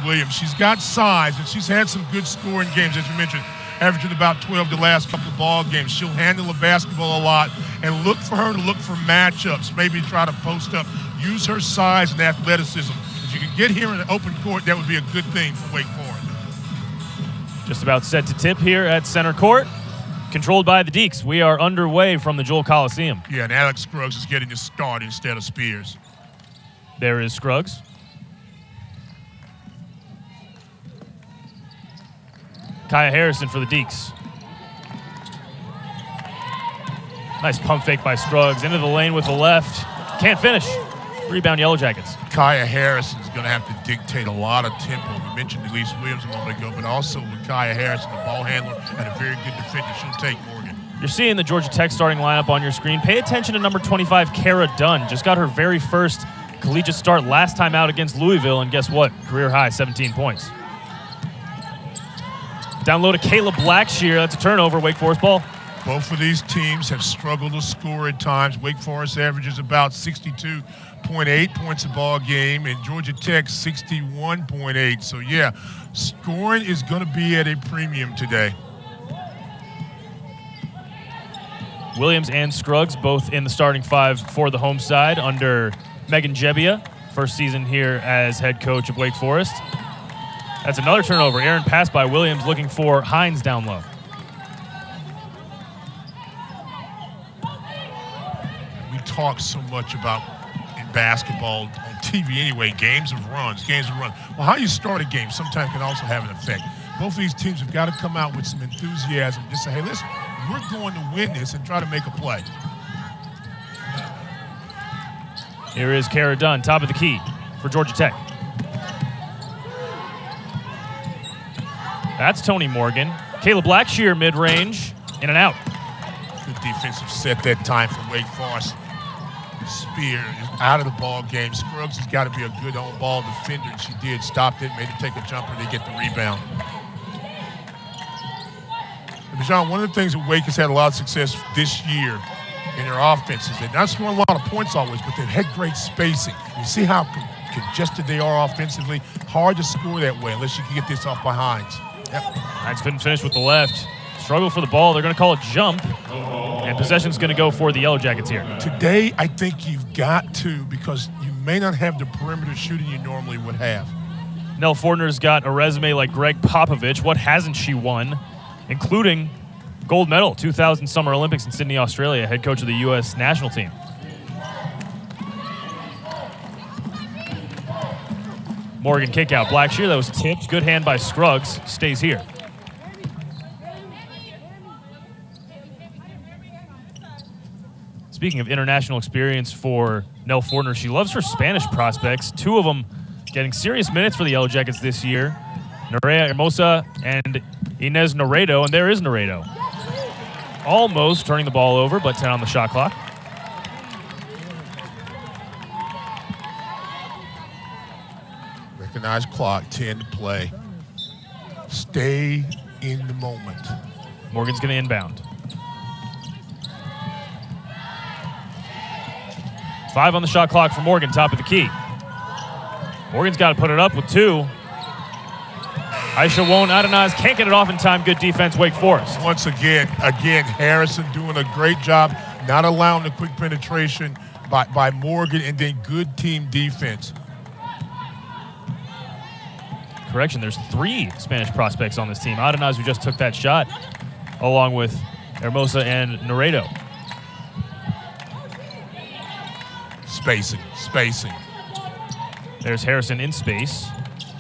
Williams. She's got size, and she's had some good scoring games, as you mentioned, averaging about 12 the last couple of ball games. She'll handle the basketball a lot, and look for her to look for matchups, maybe try to post up, use her size and athleticism. If you can get here in the open court, that would be a good thing for Wake Forest. Just about set to tip here at center court, controlled by the Deacs. We are underway from the Joel Coliseum. Yeah, and Alex Scruggs is getting the start instead of Spears. There is Scruggs. Kaya Harrison for the Deacs. Nice pump fake by Scruggs. Into the lane with the left. Can't finish. Rebound Yellow Jackets. Kaya Harrison is going to have to dictate a lot of tempo. We mentioned Elise Williams a moment ago, but also with Kaya Harrison, the ball handler and a very good defender. She'll take Morgan. You're seeing the Georgia Tech starting lineup on your screen. Pay attention to number 25, Kara Dunn. Just got her very first collegiate start last time out against Louisville, and guess what? Career high, 17 points. Down low to Kayla Blackshear. That's a turnover, Wake Forest ball. Both of these teams have struggled to score at times. Wake Forest averages about 62.8 points a ball game, and Georgia Tech 61.8. So, yeah, scoring is going to be at a premium today. Williams and Scruggs both in the starting five for the home side under Megan Jebbia, first season here as head coach of Wake Forest. That's another turnover. Aaron pass by Williams looking for Hines down low. We talk so much about in basketball, on TV anyway, games of runs. Well, how you start a game sometimes can also have an effect. Both of these teams have got to come out with some enthusiasm. Just say, hey, listen, we're going to win this and try to make a play. Here is Kara Dunn, top of the key for Georgia Tech. That's Tony Morgan. Kayla Blackshear mid-range, in and out. Good defensive set that time for Wake Forest. Spear is out of the ball game. Scruggs has got to be a good on-ball defender, and she did. Stopped it, made her take a jumper, they get the rebound. And Bijan, one of the things that Wake has had a lot of success this year in their offenses, they're not scoring a lot of points always, but they've had great spacing. You see how congested they are offensively? Hard to score that way unless you can get this off by Hines. Yep. Hines couldn't finish with the left. Struggle for the ball. They're going to call it jump. And possession's going to go for the Yellow Jackets here. Today, I think you've got to, because you may not have the perimeter shooting you normally would have. Nell Fortner's got a resume like Greg Popovich. What hasn't she won? Including gold medal, 2000 Summer Olympics in Sydney, Australia, head coach of the U.S. national team. Morgan kick out. Blackshear, that was tipped. Good hand by Scruggs. Stays here. Speaking of international experience for Nell Fortner, she loves her Spanish prospects. Two of them getting serious minutes for the Yellow Jackets this year. Nerea Hermosa and Inez Naredo, and there is Naredo. Almost turning the ball over, but 10 on the shot clock. Recognized clock, 10 to play. Stay in the moment. Morgan's going to inbound. 5 on the shot clock for Morgan, top of the key. Morgan's got to put it up with 2. Aisha won't. Adanaz can't get it off in time. Good defense, Wake Forest. Once again, Harrison doing a great job, not allowing the quick penetration by Morgan, and then good team defense. Correction, there's 3 Spanish prospects on this team. Adanaz, who just took that shot, along with Hermosa and Naredo. Spacing. There's Harrison in space.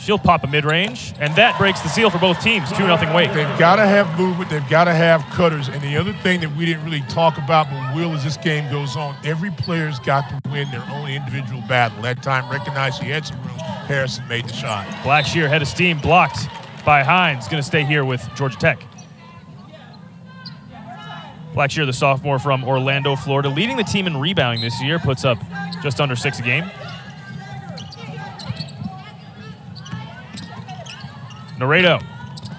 She'll pop a mid-range, and that breaks the seal for both teams. 2-0 Wake. They've got to have movement. They've got to have cutters. And the other thing that we didn't really talk about, but will, as this game goes on, every player's got to win their own individual battle. That time, recognized she had some room. Harrison made the shot. Blackshear, head of steam, blocked by Hines. Going to stay here with Georgia Tech. Blackshear, the sophomore from Orlando, Florida, leading the team in rebounding this year, puts up just under 6 a game. Naredo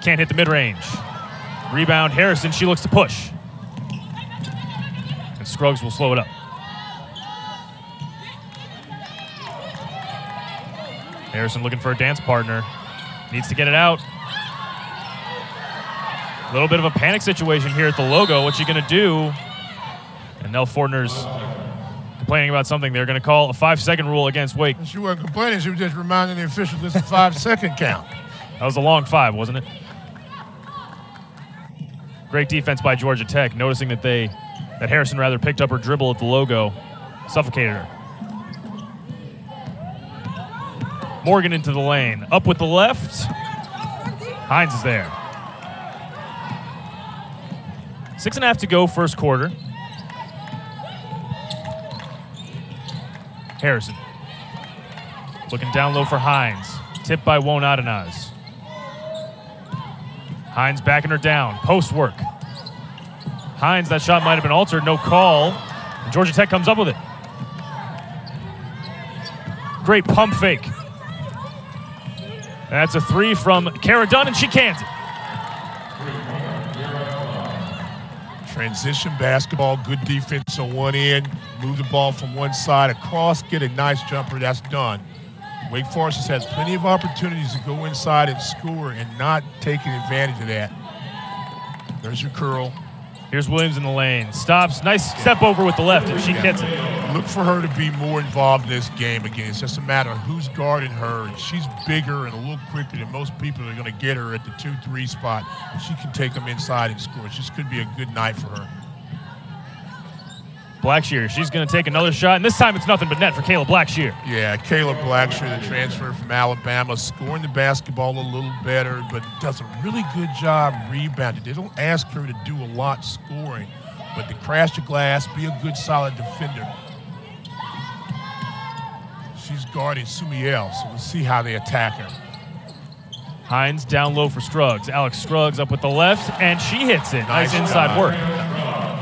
can't hit the mid-range. Rebound, Harrison, she looks to push. And Scruggs will slow it up. Harrison looking for a dance partner. Needs to get it out. A little bit of a panic situation here at the logo. What's she going to do? And Nell Fortner's complaining about something. They're going to call a 5-second rule against Wake. She wasn't complaining. She was just reminding the officials this is a 5-second count. That was a long 5, wasn't it? Great defense by Georgia Tech, noticing that Harrison rather picked up her dribble at the logo, suffocated her. Morgan into the lane, up with the left. Hines is there. 6.5 to go, first quarter. Harrison looking down low for Hines. Tipped by Won Adenaz. Hines backing her down. Post work. Hines, that shot might have been altered. No call. And Georgia Tech comes up with it. Great pump fake. And that's a 3 from Kara Dunn, and she cans it. Transition basketball, good defense on one end. Move the ball from one side across, get a nice jumper. That's done. Wake Forest has plenty of opportunities to go inside and score and not taking advantage of that. There's your curl. Here's Williams in the lane. Stops. Nice step over with the left, and she gets it. Look for her to be more involved in this game again. It's just a matter of who's guarding her. And she's bigger and a little quicker than most people are going to get her at the 2-3 spot. She can take them inside and score. This could be a good night for her. Blackshear, she's going to take another shot, and this time it's nothing but net for Kayla Blackshear. Yeah, Kayla Blackshear, the transfer from Alabama, scoring the basketball a little better, but does a really good job rebounding. They don't ask her to do a lot scoring, but to crash the glass, be a good, solid defender. She's guarding Sumiel, so we'll see how they attack her. Hines down low for Scruggs. Alex Scruggs up with the left, and she hits it. Nice inside work.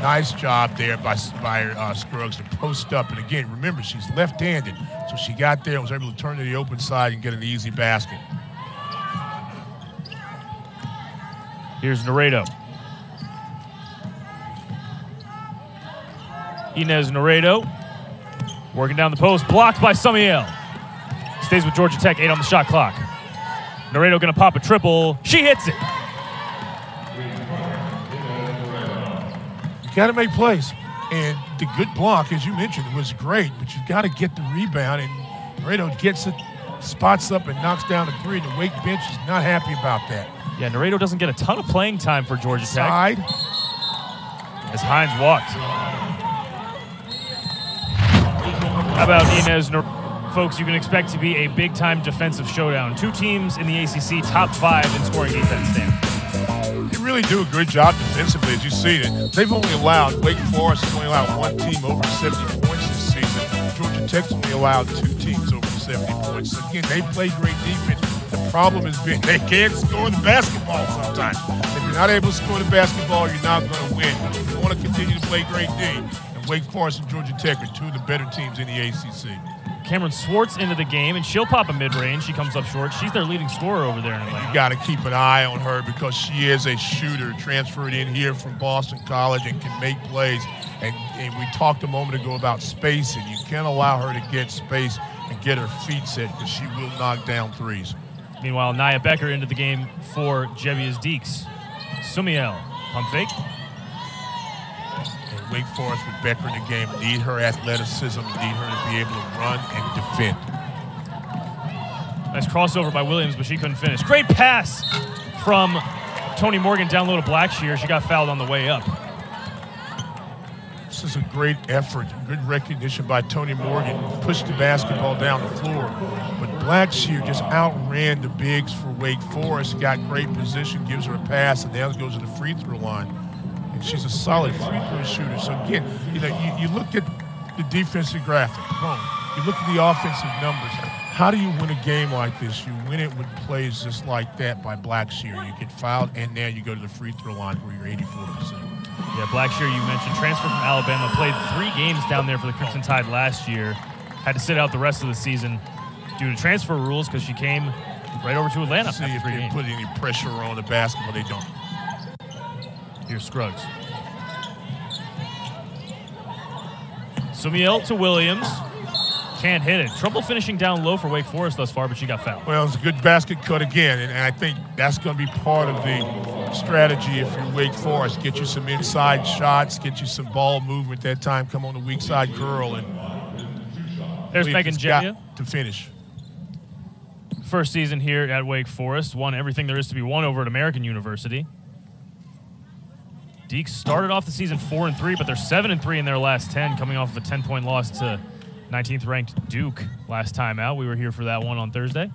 Nice job there by Scruggs to post up. And again, remember, she's left-handed, so she got there and was able to turn to the open side and get an easy basket. Here's Naredo. Inez Naredo working down the post, blocked by Sumiel. Stays with Georgia Tech, 8 on the shot clock. Naredo going to pop a triple. She hits it. Got to make plays. And the good block, as you mentioned, was great, but you've got to get the rebound. And Naredo gets it, spots up, and knocks down a 3. The Wake bench is not happy about that. Yeah, Naredo doesn't get a ton of playing time for Georgia Tech. Side. As Hines walked. How about Inez Naredo? Folks, you can expect to be a big-time defensive showdown. 2 teams in the ACC, top 5 in scoring defense stand. They really do a good job defensively, as you see it. They've only allowed, Wake Forest has only allowed one team over 70 points this season. Georgia Tech's only allowed 2 teams over 70 points. So again, they play great defense. The problem has been they can't score the basketball sometimes. If you're not able to score the basketball, you're not going to win. If you want to continue to play great D, and Wake Forest and Georgia Tech are 2 of the better teams in the ACC. Cameron Swartz into the game, and she'll pop a mid-range. She comes up short. She's their leading scorer over there in Atlanta. You got to keep an eye on her because she is a shooter, transferred in here from Boston College and can make plays. And we talked a moment ago about spacing. You can't allow her to get space and get her feet set because she will knock down threes. Meanwhile, Nia Becker into the game for Jevia's Deacs. Sumiel, pump fake. And Wake Forest with Becker in the game need her athleticism, need her to be able to run and defend. Nice crossover by Williams, but she couldn't finish. Great pass from Tony Morgan down low to Blackshear. She got fouled on the way up. This is a great effort, good recognition by Tony Morgan. Pushed the basketball down the floor. But Blackshear just outran the bigs for Wake Forest, got great position, gives her a pass, and now goes to the free throw line. And she's a solid free throw shooter. So again, you look at the defensive graphic, boom. You look at the offensive numbers. How do you win a game like this? You win it with plays just like that by Blackshear. You get fouled, and now you go to the free throw line where you're 84%. Yeah, Blackshear, you mentioned, transfer from Alabama, played 3 games down there for the Crimson Tide last year. Had to sit out the rest of the season due to transfer rules because she came right over to Atlanta. See if they put any pressure on the basketball. They don't. Here's Scruggs. Sumiel to Williams. can't hit it. Trouble finishing down low for Wake Forest thus far, but she got fouled. Well, it's a good basket cut again, and I think that's going to be part of the strategy if you're Wake Forest. Get you some inside shots, get you some ball movement that time, come on the weak side curl, and there's Megan Jenya to finish. First season here at Wake Forest, won everything there is to be won over at American University. Deacs started off the season 4-3, but they're 7-3 in their last 10, coming off of a 10-point loss to 19th ranked Duke last time out. We were here for that one on Thursday.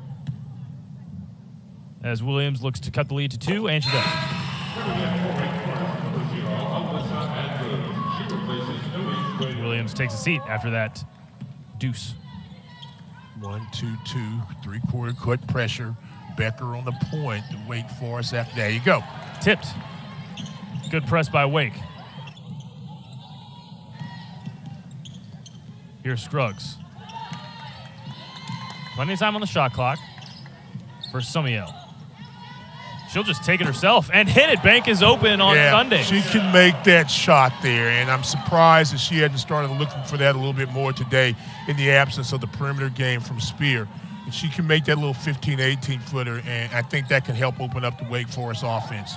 As Williams looks to cut the lead to 2, and she does. Williams takes a seat after that deuce. 1-2-2, three-quarter court pressure. Becker on the point. The Wake Forest after. There you go. Tipped. Good press by Wake. Here's Scruggs. Plenty of time on the shot clock for Sumiel. She'll just take it herself and hit it. Bank is open on Sunday. She can make that shot there, and I'm surprised that she hadn't started looking for that a little bit more today in the absence of the perimeter game from Spear. And she can make that little 15, 18-footer, and I think that can help open up the Wake Forest offense.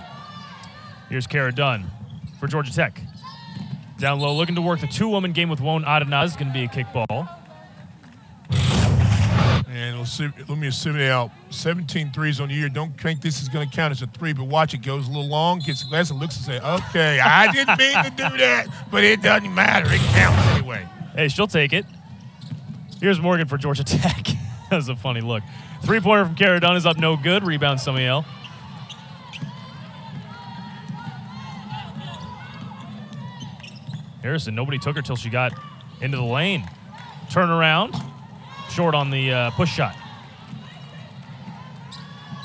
Here's Kara Dunn for Georgia Tech. Down low, looking to work the two-woman game with Won Adenaz. Going to be a kickball. And let me assume now 17 threes on the year. Don't think this is going to count as a three, but watch it. Goes a little long, gets the glass and looks and say, okay, I didn't mean to do that, but it doesn't matter. It counts anyway. Hey, she'll take it. Here's Morgan for Georgia Tech. That was a funny look. Three-pointer from Kara Dunn is up no good. Rebound Sumiel. Harrison, nobody took her till she got into the lane. Turnaround. Short on the push shot.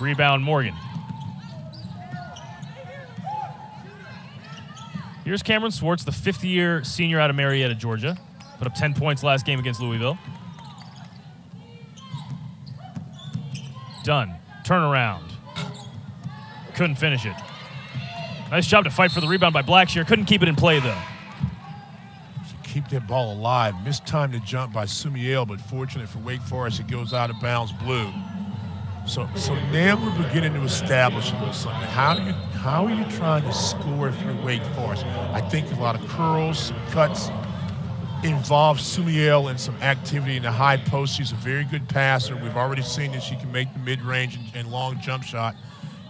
Rebound Morgan. Here's Cameron Swartz, the fifth-year senior out of Marietta, Georgia. Put up 10 points last game against Louisville. Dunn. Turnaround. Couldn't finish it. Nice job to fight for the rebound by Blackshear. Couldn't keep it in play, though. Keep that ball alive. Missed time to jump by Sumiel, but fortunate for Wake Forest, it goes out of bounds blue. So now we're beginning to establish a little something. How are you trying to score if you're Wake Forest? I think a lot of curls, some cuts, involve Sumiel in some activity in the high post. She's a very good passer. We've already seen that she can make the mid-range and long jump shot.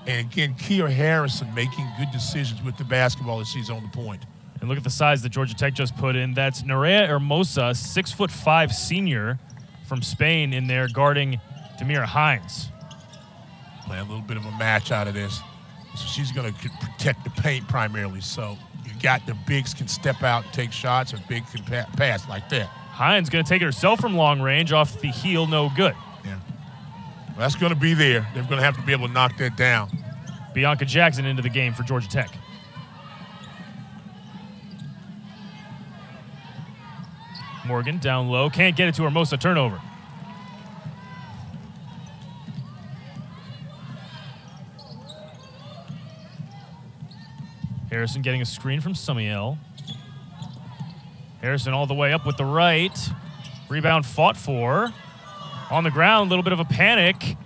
And again, Kia Harrison making good decisions with the basketball as she's on the point. And look at the size that Georgia Tech just put in. That's Nerea Hermosa, 6'5" senior from Spain in there guarding Demira Hines. Play a little bit of a match out of this. So she's going to protect the paint primarily. So you got the bigs can step out and take shots, or bigs can pass like that. Hines going to take it herself from long range off the heel, no good. Yeah. Well, that's going to be there. They're going to have to be able to knock that down. Bianca Jackson into the game for Georgia Tech. Morgan down low. Can't get it to Hermosa. Turnover. Harrison getting a screen from Sumiel. Harrison all the way up with the right. Rebound fought for. On the ground, a little bit of a panic.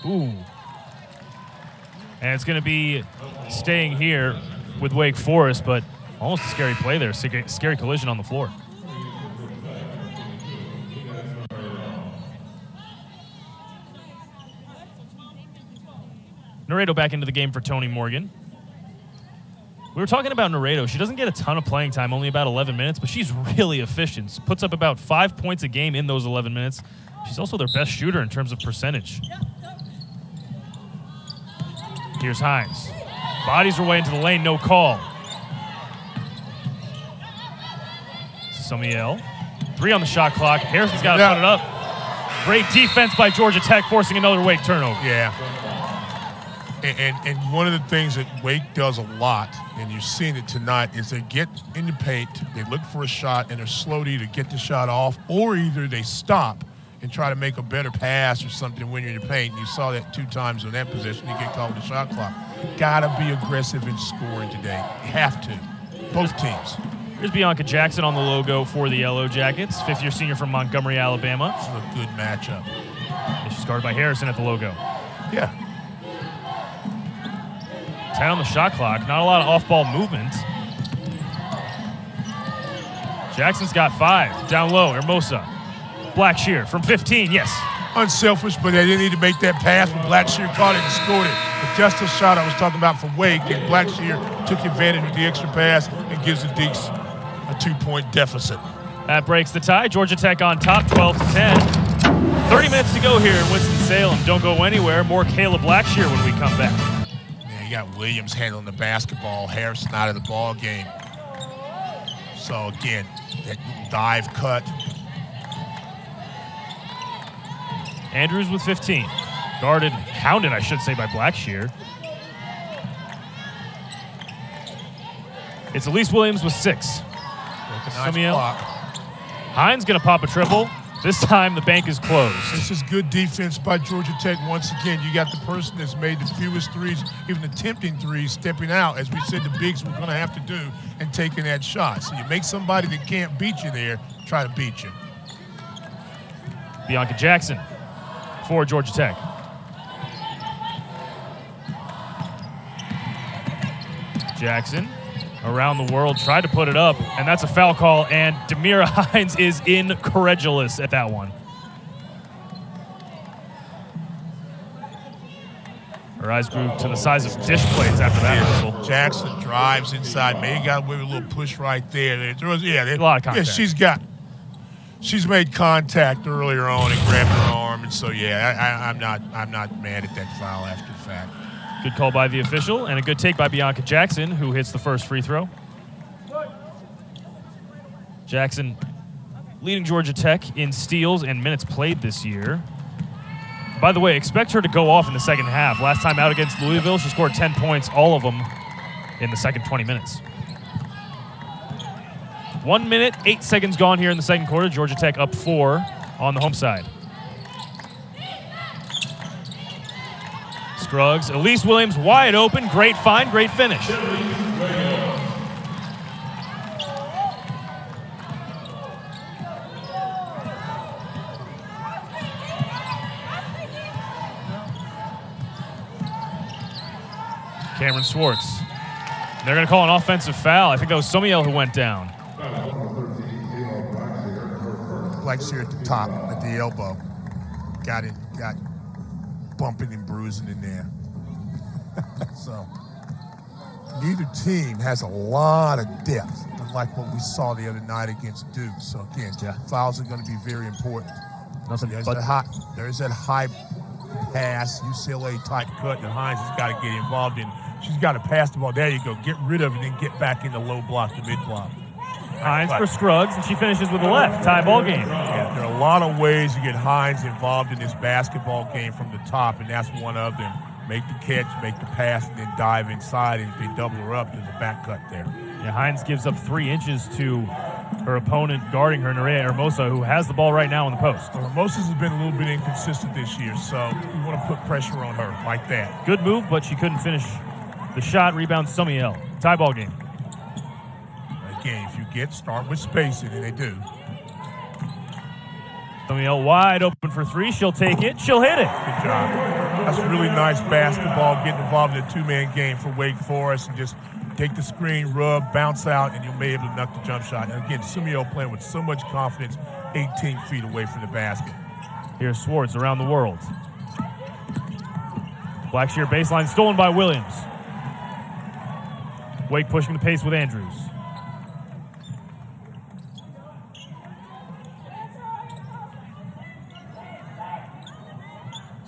Ooh. And it's going to be staying here with Wake Forest, but almost a scary play there. Scary collision on the floor. Naredo back into the game for Tony Morgan. We were talking about Naredo. She doesn't get a ton of playing time, only about 11 minutes, but she's really efficient. Puts up about 5 points a game in those 11 minutes. She's also their best shooter in terms of percentage. Here's Hines. Bodies her way into the lane, no call. Sumiel. 3 on the shot clock. Harrison's got to put it up. Great defense by Georgia Tech, forcing another Wake turnover. Yeah. And one of the things that Wake does a lot, and you're seeing it tonight, is they get in the paint, they look for a shot, and they're slow to either get the shot off, or either they stop and try to make a better pass or something when you're in the paint. And you saw that 2 times in that position. You get caught with the shot clock. Got to be aggressive in scoring today. You have to. Both teams. Here's Bianca Jackson on the logo for the Yellow Jackets, fifth-year senior from Montgomery, Alabama. This is a good matchup. And she's guarded by Harrison at the logo. Yeah. 10 on the shot clock. Not a lot of off-ball movement. Jackson's got 5. Down low, Hermosa. Blackshear from 15, yes. Unselfish, but they didn't need to make that pass when Blackshear caught it and scored it. The just a shot I was talking about from Wake, and Blackshear took advantage of the extra pass and gives the Deacs a 2-point deficit. That breaks the tie. Georgia Tech on top, 12-10. 30 minutes to go here in Winston-Salem. Don't go anywhere. More Kayla Blackshear when we come back. Yeah, you got Williams handling the basketball. Harrison out of the ball game. So again, that dive cut. Andrews with 15. Guarded, hounded, I should say, by Blackshear. It's Elise Williams with 6. Nice Hines going to pop a triple. This time the bank is closed. This is good defense by Georgia Tech. Once again, you got the person that's made the fewest threes, even attempting threes, stepping out, as we said the bigs were going to have to do, and taking that shot. So you make somebody that can't beat you there try to beat you. Bianca Jackson for Georgia Tech. Jackson around the world, tried to put it up, and that's a foul call, and Demira Hines is incredulous at that one. Her eyes grew to the size of dish plates after that whistle. Jackson drives inside. Maybe got away with a little push right there. A lot of contact. Yeah, she's made contact earlier on and grabbed her arm, and so I'm not mad at that foul after the fact. Good call by the official, and a good take by Bianca Jackson, who hits the first free throw. Jackson leading Georgia Tech in steals and minutes played this year. By the way, expect her to go off in the second half. Last time out against Louisville, she scored 10 points, all of them in the second 20 minutes. 1 minute, 8 seconds gone here in the second quarter. Georgia Tech up 4 on the home side. Scruggs, Elise Williams wide open. Great find, great finish. Cameron Swartz. They're going to call an offensive foul. I think that was Somiel who went down. Blackshear at the top, at the elbow. Got bumping and bruising in there. So, neither team has a lot of depth, unlike what we saw the other night against Duke. So, again, fouls are going to be very important. There's that high pass, UCLA type cut that Hines has got to get involved in. She's got to pass the ball. There you go. Get rid of it and get back in the low block, the mid block. Hines for Scruggs, and she finishes with the left. Tie ball game. Yeah, there are a lot of ways to get Hines involved in this basketball game from the top, and that's one of them. Make the catch, make the pass, and then dive inside. And if they double her up, there's a back cut there. Yeah, Hines gives up 3 inches to her opponent guarding her, Nerea Hermosa, who has the ball right now in the post. Well, Hermosa's has been a little bit inconsistent this year, so we want to put pressure on her like that. Good move, but she couldn't finish the shot. Rebound, Somiel. Tie ball game. Again, if you start with spacing, and they do. Somiel wide open for 3. She'll take it. She'll hit it. Good job. That's really nice basketball, getting involved in a 2-man game for Wake Forest and just take the screen, rub, bounce out, and you may be able to knock the jump shot. And again, Somiel playing with so much confidence, 18 feet away from the basket. Here's Swartz around the world. Blackshear baseline stolen by Williams. Wake pushing the pace with Andrews.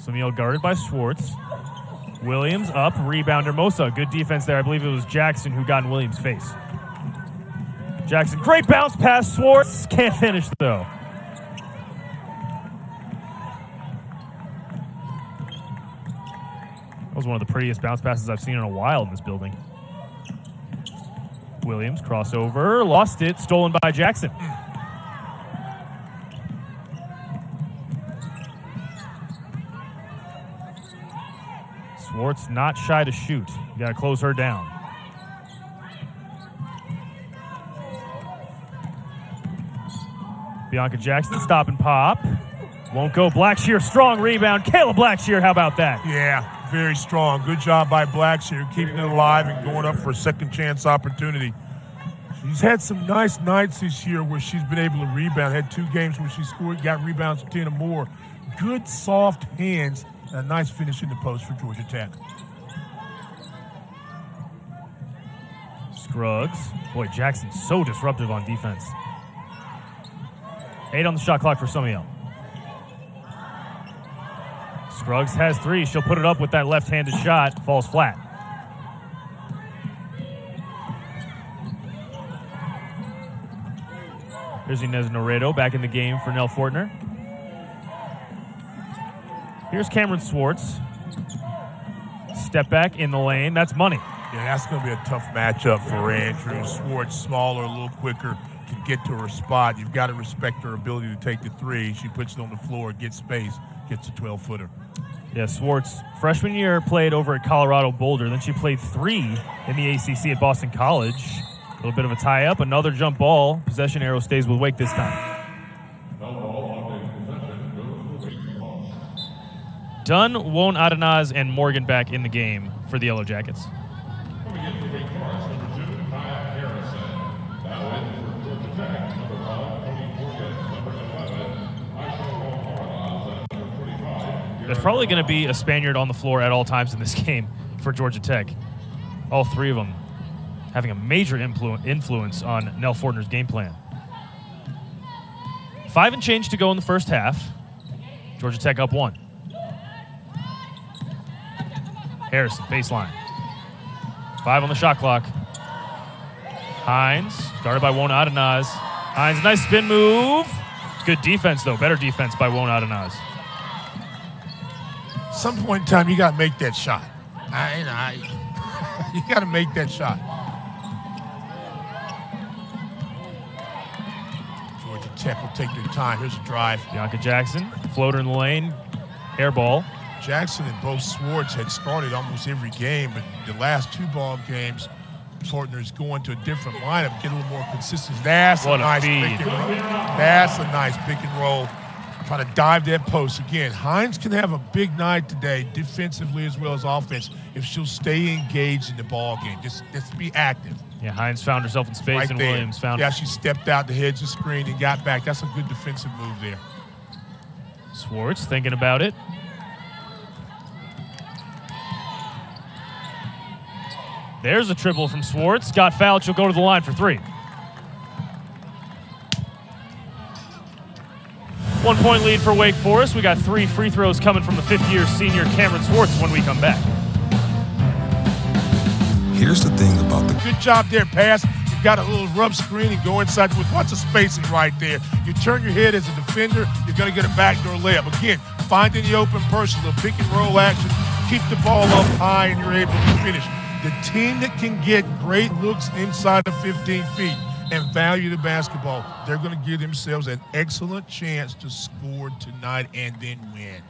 Somiel guarded by Swartz. Williams up, rebound Hermosa. Good defense there. I believe it was Jackson who got in Williams' face. Jackson, great bounce pass. Swartz can't finish though. That was one of the prettiest bounce passes I've seen in a while in this building. Williams, crossover, lost it, stolen by Jackson. Swartz not shy to shoot. You got to close her down. Bianca Jackson, stop and pop. Won't go. Blackshear, strong rebound. Kayla Blackshear, how about that? Yeah, very strong. Good job by Blackshear, keeping it alive and going up for a second chance opportunity. She's had some nice nights this year where she's been able to rebound. Had 2 games where she scored, got rebounds of 10 or more. Good, soft hands, and a nice finish in the post for Georgia Tech. Scruggs. Boy, Jackson's so disruptive on defense. 8 on the shot clock for Somiel. Scruggs has 3. She'll put it up with that left-handed shot. Falls flat. There's Inez Noredo back in the game for Nell Fortner. Here's Cameron Swartz. Step back in the lane. That's money. Yeah, that's going to be a tough matchup for Andrews. Swartz, smaller, a little quicker, can get to her spot. You've got to respect her ability to take the 3. She puts it on the floor, gets space, gets a 12-footer. Yeah, Swartz, freshman year, played over at Colorado Boulder. Then she played 3 in the ACC at Boston College. A little bit of a tie-up. Another jump ball. Possession arrow stays with Wake this time. Dunn, Won Adenaz, and Morgan back in the game for the Yellow Jackets. There's probably going to be a Spaniard on the floor at all times in this game for Georgia Tech. All 3 of them having a major influence on Nell Fortner's game plan. 5 and change to go in the first half. Georgia Tech up 1. Harrison, baseline. 5 on the shot clock. Hines, guarded by Won Adenaz. Hines, nice spin move. Good defense, though. Better defense by Won Adenaz. Some point in time, you got to make that shot. You got to make that shot. Georgia Tech will take their time. Here's a drive. Bianca Jackson, floater in the lane, air ball. Jackson and both Swartz had started almost every game, but the last 2 ball games, Fortner's going to a different lineup, get a little more consistency. That's a nice pick and roll. That's a nice pick and roll. Trying to dive that post. Again, Hines can have a big night today, defensively as well as offense, if she'll stay engaged in the ball game. Just be active. Yeah, Hines found herself in space, right and there. Williams found she stepped out to hedge the screen and got back. That's a good defensive move there. Swartz thinking about it. There's a triple from Swartz. Got fouled. She'll go to the line for 3. 1-point lead for Wake Forest. We got 3 free throws coming from the 5th-year senior Cameron Swartz when we come back. Here's the thing about the good job there, pass. You've got a little rub screen and go inside with lots of spacing right there. You turn your head as a defender, you're going to get a backdoor layup. Again, finding the open person, the pick and roll action, keep the ball up high, and you're able to finish. The team that can get great looks inside of 15 feet and value the basketball, they're going to give themselves an excellent chance to score tonight and then win.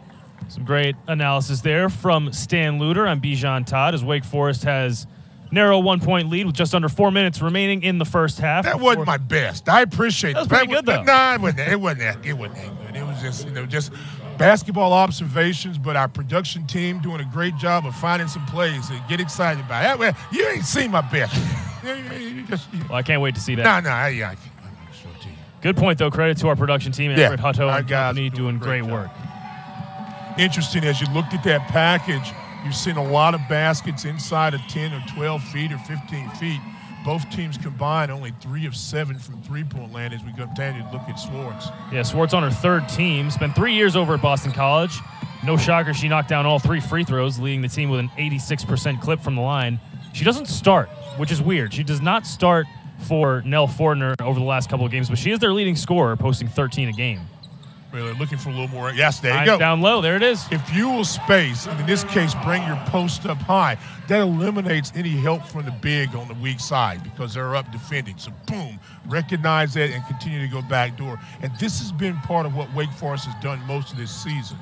Some great analysis there from Stan Luter. I'm Bijan Todd as Wake Forest has narrow 1-point lead with just under 4 minutes remaining in the first half. That wasn't my best. I appreciate it. That was pretty good, though. No, it wasn't that good. It was just basketball observations, but our production team doing a great job of finding some plays to get excited about. You ain't seen my best. Well, I can't wait to see that. I can show it to you. Good point, though. Credit to our production team, Everett Hutto and company, doing great work. Interesting, as you looked at that package, you've seen a lot of baskets inside of 10 or 12 feet or 15 feet. Both teams combined only 3 of 7 from three-point land as we continue to look at Swartz. Yeah, Swartz on her 3rd team. Spent 3 years over at Boston College. No shocker, she knocked down all 3 free throws, leading the team with an 86% clip from the line. She doesn't start, which is weird. She does not start for Nell Fortner over the last couple of games, but she is their leading scorer, posting 13 a game. Really looking for a little more. Yes, there you go. Down low, there it is. If you will space, and in this case, bring your post up high, that eliminates any help from the big on the weak side because they're up defending. So, boom, recognize that and continue to go back door. And this has been part of what Wake Forest has done most of this season.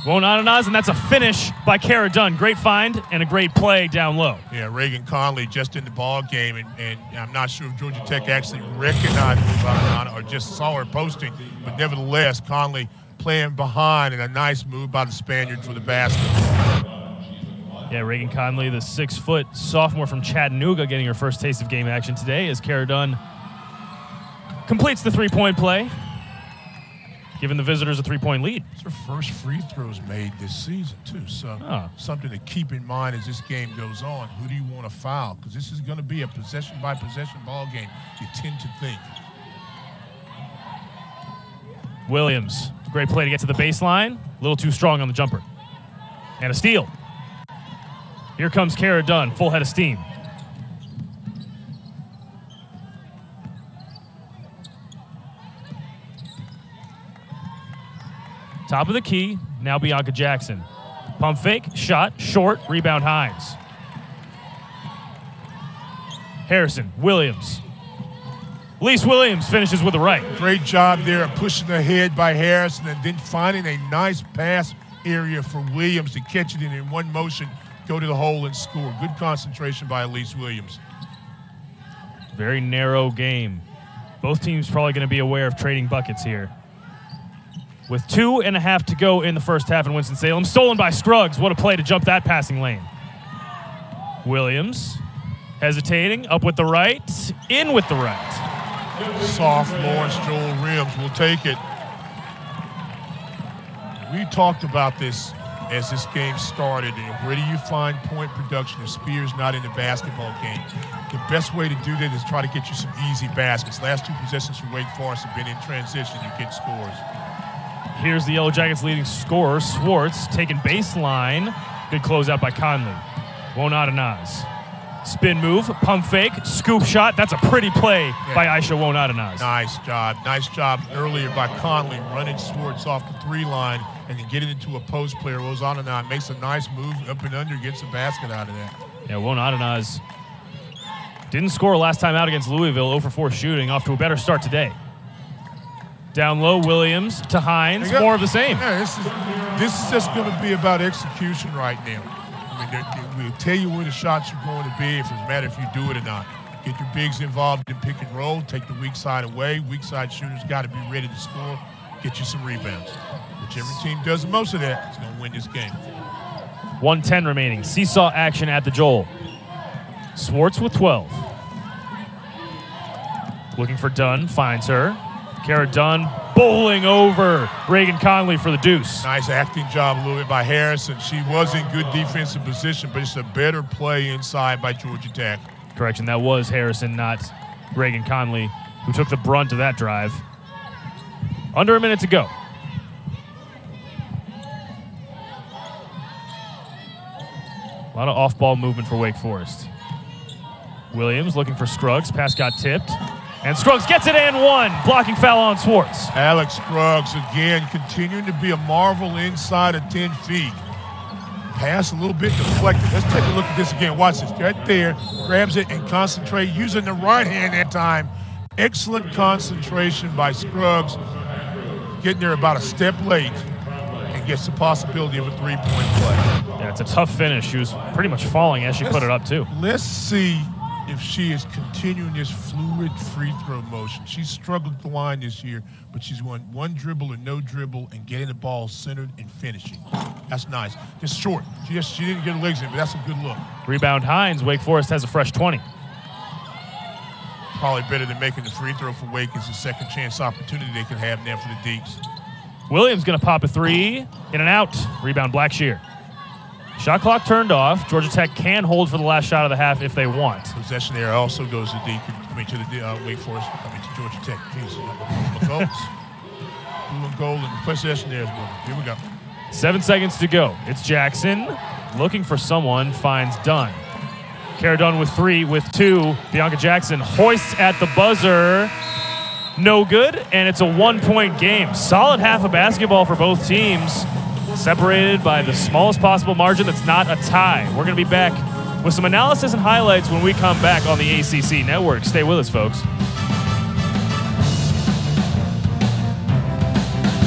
Won't Ananaz, and that's a finish by Kara Dunn. Great find and a great play down low. Yeah, Reagan Conley just in the ball game, and I'm not sure if Georgia Tech actually recognized Ananaz or just saw her posting, but nevertheless, Conley playing behind and a nice move by the Spaniard for the basket. Yeah, Reagan Conley, the 6-foot sophomore from Chattanooga, getting her first taste of game action today as Kara Dunn completes the three-point play, giving the visitors a three-point lead. It's her first free throws made this season, too. So something to keep in mind as this game goes on. Who do you want to foul? Because this is going to be a possession-by-possession ball game, you tend to think. Williams, great play to get to the baseline. A little too strong on the jumper. And a steal. Here comes Kara Dunn, full head of steam. Top of the key, now Bianca Jackson. Pump fake, shot, short, rebound Hines. Harrison, Williams. Elise Williams finishes with the right. Great job there of pushing ahead by Harrison and then finding a nice pass area for Williams to catch it in one motion, go to the hole and score. Good concentration by Elise Williams. Very narrow game. Both teams probably going to be aware of trading buckets here. With 2.5 to go in the first half in Winston-Salem. Stolen by Scruggs. What a play to jump that passing lane. Williams hesitating, up with the right, in with the right. Soft Lawrence Joel Rims will take it. We talked about this as this game started. And where do you find point production if Spears not in the basketball game? The best way to do that is try to get you some easy baskets. Last two possessions for Wake Forest have been in transition. You get scores. Here's the Yellow Jackets' leading scorer, Swartz, taking baseline. Good closeout by Conley. Won't Adenaz. Spin move, pump fake, scoop shot. That's a pretty play by Aisha Won't Adenaz. Nice job. Nice job earlier by Conley, running Swartz off the three line and then getting into a post player. Adenaz makes a nice move up and under, gets a basket out of that. Yeah, Won't Adenaz didn't score last time out against Louisville, 0 for 4 shooting, off to a better start today. Down low, Williams to Hines, more of the same. Yeah, this is just going to be about execution right now. I mean, we'll tell you where the shots are going to be. If it doesn't matter if you do it or not. Get your bigs involved in pick and roll. Take the weak side away. Weak side shooters got to be ready to score. Get you some rebounds. Whichever team does the most of that is going to win this game. 1:10 remaining. Seesaw action at the Joel. Swartz with 12. Looking for Dunn. Finds her. Kara Dunn bowling over Reagan Conley for the deuce. Nice acting job a little bit by Harrison. She was in good defensive position, but it's a better play inside by Georgia Tech. Correction, that was Harrison, not Reagan Conley, who took the brunt of that drive. Under a minute to go. A lot of off-ball movement for Wake Forest. Williams looking for Scruggs. Pass got tipped. And Scruggs gets it and one. Blocking foul on Swartz. Alex Scruggs, again, continuing to be a marvel inside of 10 feet. Pass a little bit deflected. Let's take a look at this again. Watch this. Right there. Grabs it and concentrate. Using the right hand that time. Excellent concentration by Scruggs. Getting there about a step late. And gets the possibility of a three-point play. Yeah, it's a tough finish. She was pretty much falling as she put it up, too. Let's see if she is continuing this fluid free throw motion. She's struggled at the line this year, but she's won one dribble or no dribble and getting the ball centered and finishing. That's nice. Just short. She didn't get her legs in, but that's a good look. Rebound Hines. Wake Forest has a fresh 20. Probably better than making the free throw for Wake is a second chance opportunity they can have now for the Deacs. Williams going to pop a three. In and out. Rebound Blackshear. Shot clock turned off. Georgia Tech can hold for the last shot of the half if they want. Possession there also goes to the Wake Forest. To Georgia Tech. Blue and gold and possession there as well. Here we go. 7 seconds to go. It's Jackson looking for someone. Finds Dunn. Kara Dunn with 3, with 2. Bianca Jackson hoists at the buzzer. No good, and it's a 1-point game. Solid half of basketball for both teams. Separated by the smallest possible margin that's not a tie. We're going to be back with some analysis and highlights when we come back on the ACC Network. Stay with us, folks.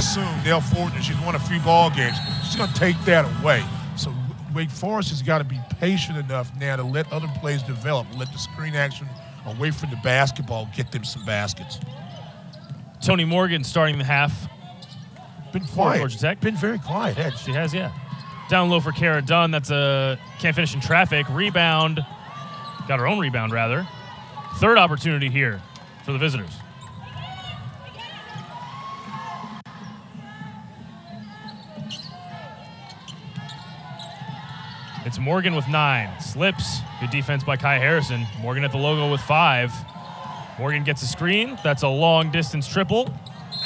Soon, Nell Fortner, she's won a few ball games. she's going to take that away. So Wake Forest has got to be patient enough now to let other plays develop, let the screen action away from the basketball get them some baskets. Toni Morgan starting the half. Been quiet. Georgia Tech. Been very quiet, hasn't she? She has, yeah. Down low for Kara Dunn. That's a can't finish in traffic. Rebound. Got her own rebound, rather. Third opportunity here for the visitors. It's Morgan with 9. Slips. Good defense by Kai Harrison. Morgan at the logo with 5. Morgan gets a screen. That's a long-distance triple.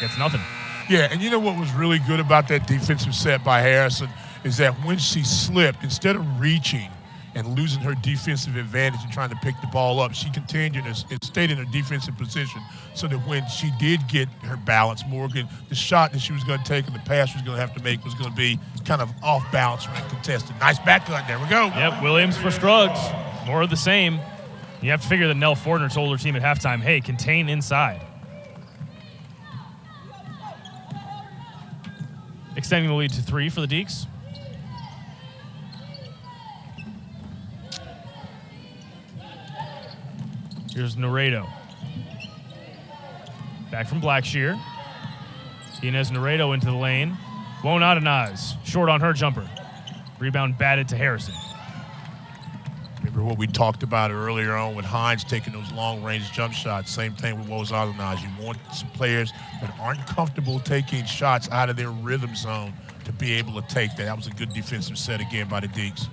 Gets nothing. Yeah, and you know what was really good about that defensive set by Harrison is that when she slipped, instead of reaching and losing her defensive advantage and trying to pick the ball up, she continued and stayed in her defensive position so that when she did get her balance, Morgan, the shot that she was going to take and the pass she was going to have to make was going to be kind of off balance and contested. Nice back cut. There we go. Yep, Williams for Scruggs. More of the same. You have to figure that Nell Fortner told her team at halftime, hey, contain inside. Extending the lead to 3 for the Deacs. Here's Naredo. Back from Blackshear. Inez Naredo into the lane. Won't Adenaz. Short on her jumper. Rebound batted to Harrison. Remember what we talked about earlier on with Hines taking those long-range jump shots. Same thing with Wos Adenaz. You want some players that aren't comfortable taking shots out of their rhythm zone to be able to take that. That was a good defensive set again by the Deacs.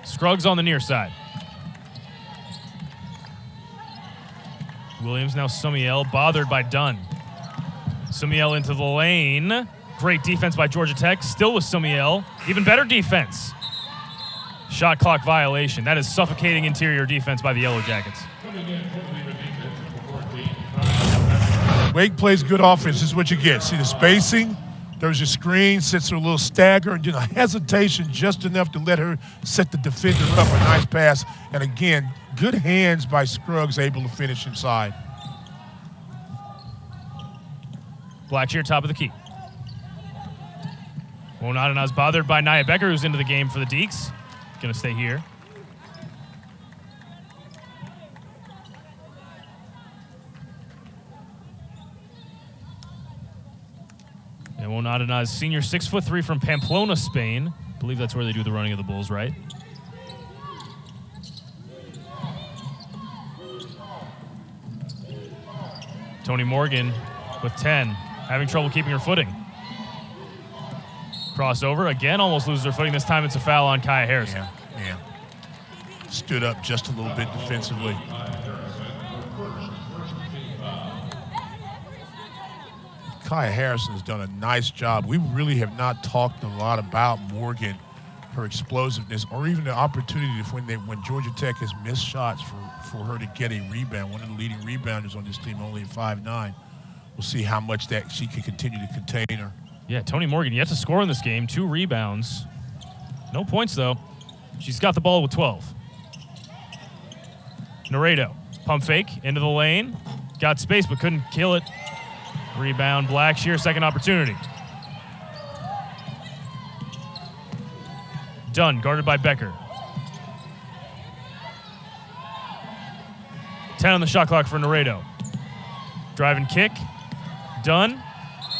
Scruggs on the near side. Williams now Sumiel, bothered by Dunn. Sumiel into the lane. Great defense by Georgia Tech. Still with Sumiel. Even better defense. Shot clock violation. That is suffocating interior defense by the Yellow Jackets. Wake plays good offense. This is what you get. See the spacing? There's your screen, sits her a little stagger, and a hesitation just enough to let her set the defender up. A nice pass. And again, good hands by Scruggs, able to finish inside. Blackshear, top of the key. Wonadenaz bothered by Nia Becker, who's into the game for the Deacs. Going to stay here. And Wonadenaz, senior, 6'3" from Pamplona, Spain. I believe that's where they do the running of the Bulls, right? Toni Morgan with 10, having trouble keeping her footing. Crossover, again, almost loses her footing. This time it's a foul on Kaya Harrison. Yeah. Stood up just a little bit defensively. Kaya Harrison has done a nice job. We really have not talked a lot about Morgan, her explosiveness, or even the opportunity when Georgia Tech has missed shots for her to get a rebound. One of the leading rebounders on this team, only at 5'9". We'll see how much that she can continue to contain her. Yeah, Toni Morgan yet to score in this game. 2 rebounds. No points, though. She's got the ball with 12. Naredo, pump fake into the lane. Got space but couldn't kill it. Rebound, Blackshear, second opportunity. Dunn, guarded by Becker. 10 on the shot clock for Naredo. Drive and kick. Dunn.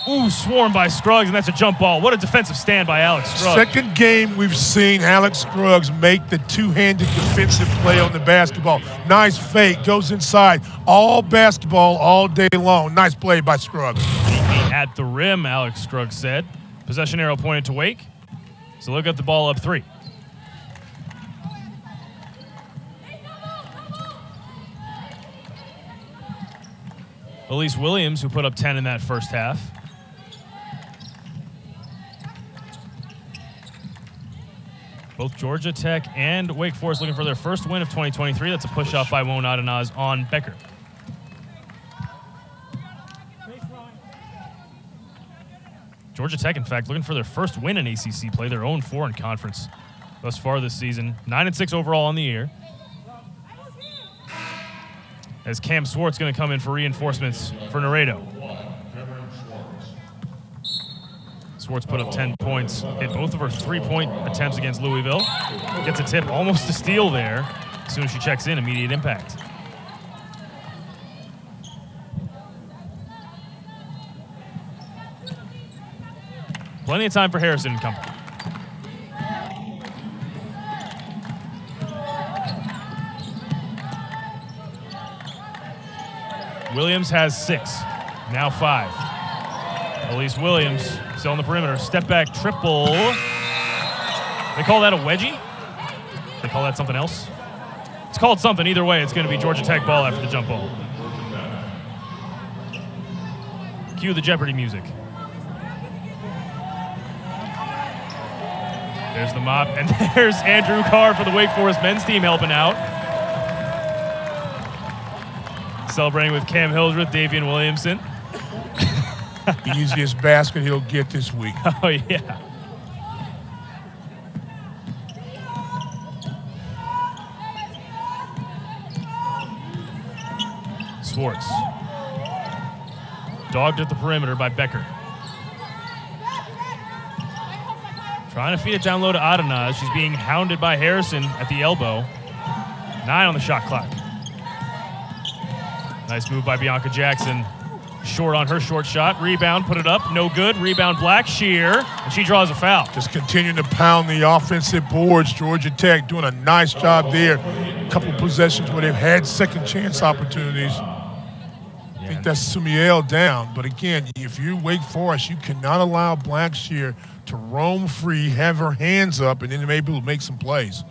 Ooh, swarmed by Scruggs, and that's a jump ball. What a defensive stand by Alex Scruggs. Second game we've seen Alex Scruggs make the two-handed defensive play on the basketball. Nice fake, goes inside. All basketball all day long. Nice play by Scruggs. Meet me at the rim, Alex Scruggs said. Possession arrow pointed to Wake. So look at the ball up 3. Elise Williams, who put up 10 in that first half. Both Georgia Tech and Wake Forest looking for their first win of 2023. That's a push-off by Wonadenaz on Becker. Georgia Tech, in fact, looking for their first win in ACC play, their own 4 in conference thus far this season. 9-6 overall on the year. As Cam Swartz going to come in for reinforcements for Naredo. Swartz put up 10 points, hit both of her 3-point attempts against Louisville. Gets a tip, almost a steal there. As soon as she checks in, immediate impact. Plenty of time for Harrison and company. Williams has 6, now 5. Elise Williams still on the perimeter. Step back triple. They call that a wedgie? They call that something else? It's called something. Either way, it's going to be Georgia Tech ball after the jump ball. Cue the Jeopardy music. There's the mop, and there's Andrew Carr for the Wake Forest men's team helping out. Celebrating with Cam Hildreth, Davian Williamson. Easiest basket he'll get this week. Oh, yeah. Swartz. Dogged at the perimeter by Becker. Trying to feed it down low to Adenaz. She's being hounded by Harrison at the elbow. 9 on the shot clock. Nice move by Bianca Jackson. Short on her short shot. Rebound, put it up. No good. Rebound, Blackshear. And she draws a foul. Just continuing to pound the offensive boards. Georgia Tech doing a nice job there. A couple possessions where they've had second chance opportunities. I think that's Sumiel down. But again, if you're Wake Forest, you cannot allow Blackshear to roam free, have her hands up, and then maybe make some plays.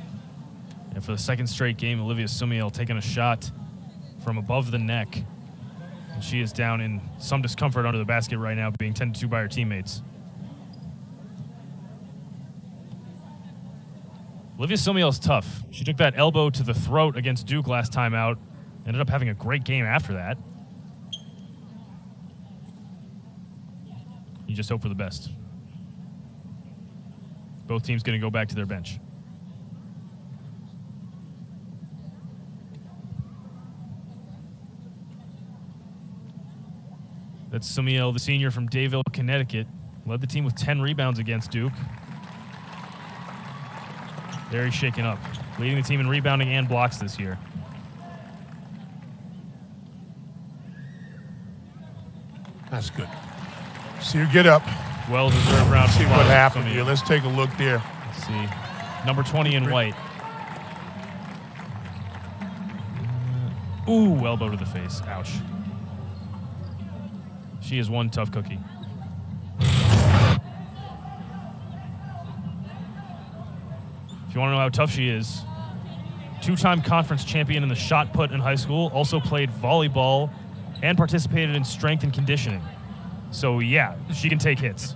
And for the second straight game, Olivia Sumiel taking a shot from above the neck. And she is down in some discomfort under the basket right now, being tended to by her teammates. Olivia Sumiel is tough. She took that elbow to the throat against Duke last time out. Ended up having a great game after that. You just hope for the best. Both teams going to go back to their bench. That's Sumiel, the senior from Dayville, Connecticut. Led the team with 10 rebounds against Duke. Very shaken up. Leading the team in rebounding and blocks this year. That's good. See her get up. Well-deserved round. See what happened here. Let's take a look there. Let's see. Number 20 in white. Ooh, elbow to the face. Ouch. She is one tough cookie. If you want to know how tough she is, 2-time conference champion in the shot put in high school, also played volleyball and participated in strength and conditioning. So, yeah, she can take hits.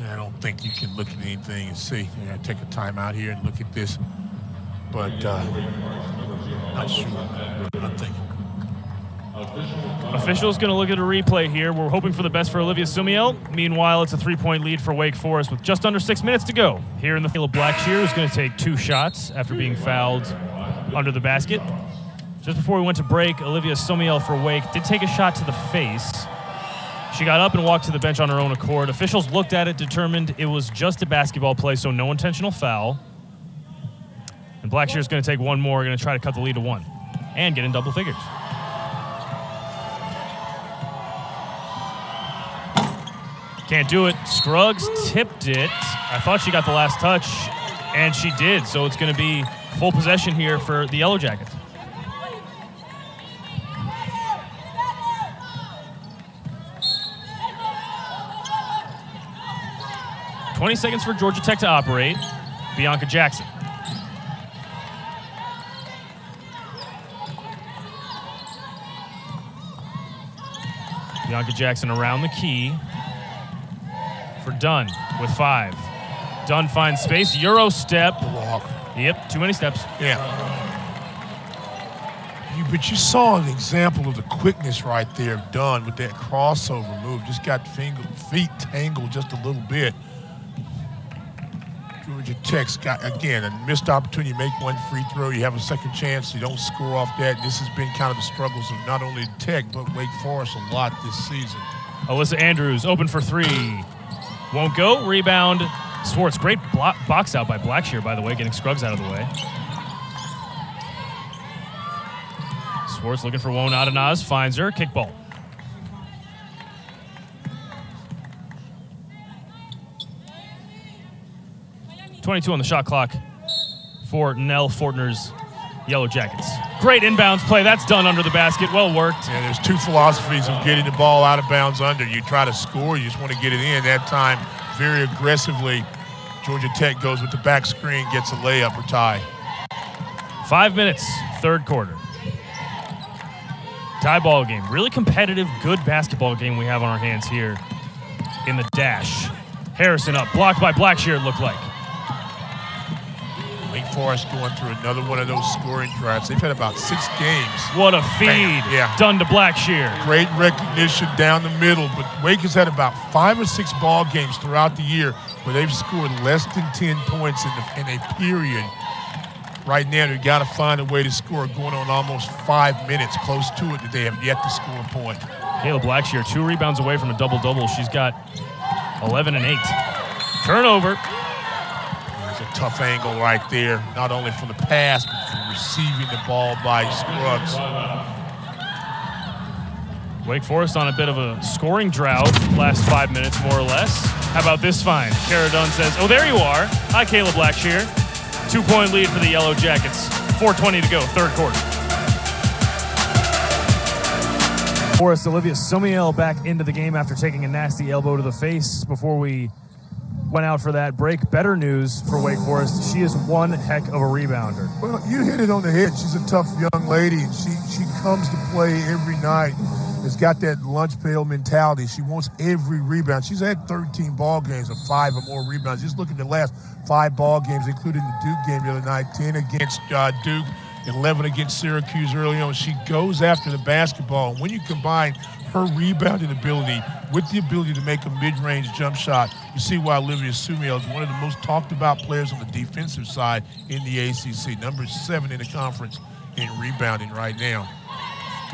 I don't think you can look at anything and see. You're going to take a timeout here and look at this. But, not sure. Not thinking. Officials going to look at a replay here. We're hoping for the best for Olivia Sumiel. Meanwhile, it's a 3-point lead for Wake Forest with just under 6 minutes to go. Here in the Kayla Blackshear is going to take 2 shots after being fouled under the basket. Just before we went to break, Olivia Sumiel for Wake did take a shot to the face. She got up and walked to the bench on her own accord. Officials looked at it, determined it was just a basketball play, so no intentional foul. And Blackshear is going to take one more, going to try to cut the lead to 1 and get in double figures. Can't do it. Scruggs tipped it. I thought she got the last touch, and she did. So it's going to be full possession here for the Yellow Jackets. "20 seconds for Georgia Tech to operate." Bianca Jackson. Bianca Jackson around the key for Dunn with 5. Dunn finds space. Euro step. Walk. Yep, too many steps. Yeah. But you saw an example of the quickness right there of Dunn with that crossover move. Just got feet tangled just a little bit. Georgia Tech's got, again, a missed opportunity to make one free throw. You have a second chance. You don't score off that. This has been kind of the struggles of not only Tech, but Wake Forest a lot this season. Alyssa Andrews open for three. Won't go. Rebound. Swartz. Great box out by Blackshear, by the way, getting Scruggs out of the way. Swartz looking for Won't Adanaz. Finds her. Kickball. .22 on the shot clock for Nell Fortner's Yellow Jackets. Great inbounds play. That's done under the basket. Well worked. Yeah, there's two philosophies of getting the ball out of bounds under. You try to score, you just want to get it in. That time, very aggressively, Georgia Tech goes with the back screen, gets a layup or tie. 5 minutes, third quarter. Tie ball game. Really competitive, good basketball game we have on our hands here in the dash. Harrison up, blocked by Blackshear, it looked like. Wake Forest going through another one of those scoring drives. They've had about 6 games. What a feed. Yeah. Done to Blackshear. Great recognition down the middle, but Wake has had about 5 or 6 ball games throughout the year where they've scored less than 10 points in a period. Right now, they've got to find a way to score, going on almost 5 minutes, close to it, that they have yet to score a point. Kayla Blackshear, 2 rebounds away from a double-double. She's got 11 and 8. Turnover. There's a tough angle right there, not only for the pass, but for receiving the ball by Scruggs. Wake Forest on a bit of a scoring drought last 5 minutes, more or less. How about this find? Kara Dunn says, oh, there you are. Hi, Kayla Blackshear. 2-point lead for the Yellow Jackets. 4:20 to go, third quarter. Forest, Olivia Sumiel back into the game after taking a nasty elbow to the face before we went out for that break. Better news for Wake Forest. She is one heck of a rebounder. Well, you hit it on the head. She's a tough young lady, and she comes to play every night. Has got that lunch pail mentality. She wants every rebound. She's had 13 ball games of 5 or more rebounds. Just look at the last 5 ball games, including the Duke game the other night, 10 against Duke, 11 against Syracuse early on. She goes after the basketball. And when you combine her rebounding ability with the ability to make a mid-range jump shot, you see why Olivia Sumiel is one of the most talked about players on the defensive side in the ACC. Number 7 in the conference in rebounding right now.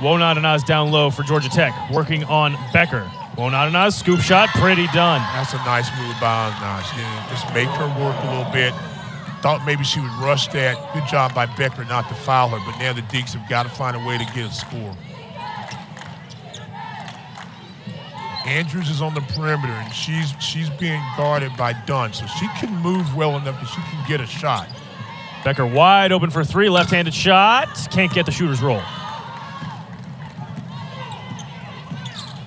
Won't Adanaz down low for Georgia Tech, working on Becker. Won't Adanaz, scoop shot, pretty done. That's a nice move by Adanaz. Just make her work a little bit. Thought maybe she would rush that. Good job by Becker not to foul her, but now the Deacs have got to find a way to get a score. Andrews is on the perimeter, and she's being guarded by Dunn, so she can move well enough that she can get a shot. Becker wide open for 3, left-handed shot. Can't get the shooter's roll.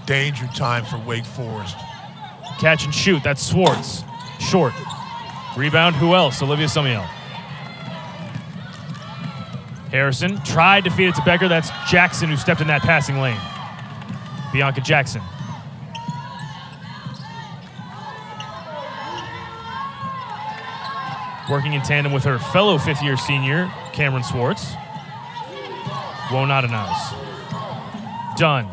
Danger time for Wake Forest. Catch and shoot, that's Swartz. Short. Rebound, who else? Olivia Sumiel. Harrison tried to feed it to Becker. That's Jackson who stepped in that passing lane. Bianca Jackson. Working in tandem with her fellow fifth-year senior, Cameron Swartz. Won't Adanaz. Done.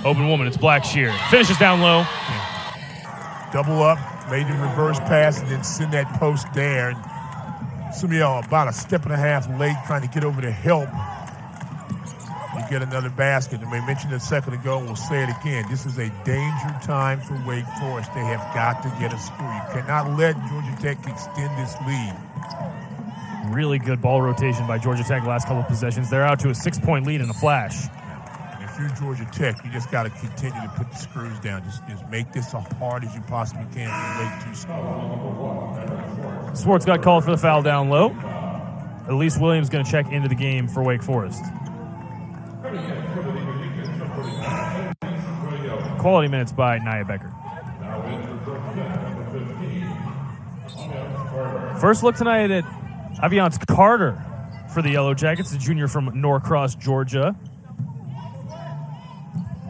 Open woman, it's Blackshear. Finishes down low. Double up, made the reverse pass, and then send that post there. And Sumiel about a step and a half late trying to get over to help. You get another basket. And we mentioned it a second ago, and we'll say it again. This is a danger time for Wake Forest. They have got to get a score. You cannot let Georgia Tech extend this lead. Really good ball rotation by Georgia Tech last couple of possessions. They're out to a 6-point lead in a flash. If you're Georgia Tech, you just got to continue to put the screws down. Just make this as hard as you possibly can for Wake to score. Swartz got called for the foul down low. Elise Williams going to check into the game for Wake Forest. Quality minutes by Nia Becker. First look tonight at Aviance Carter for the Yellow Jackets, a junior from Norcross, Georgia.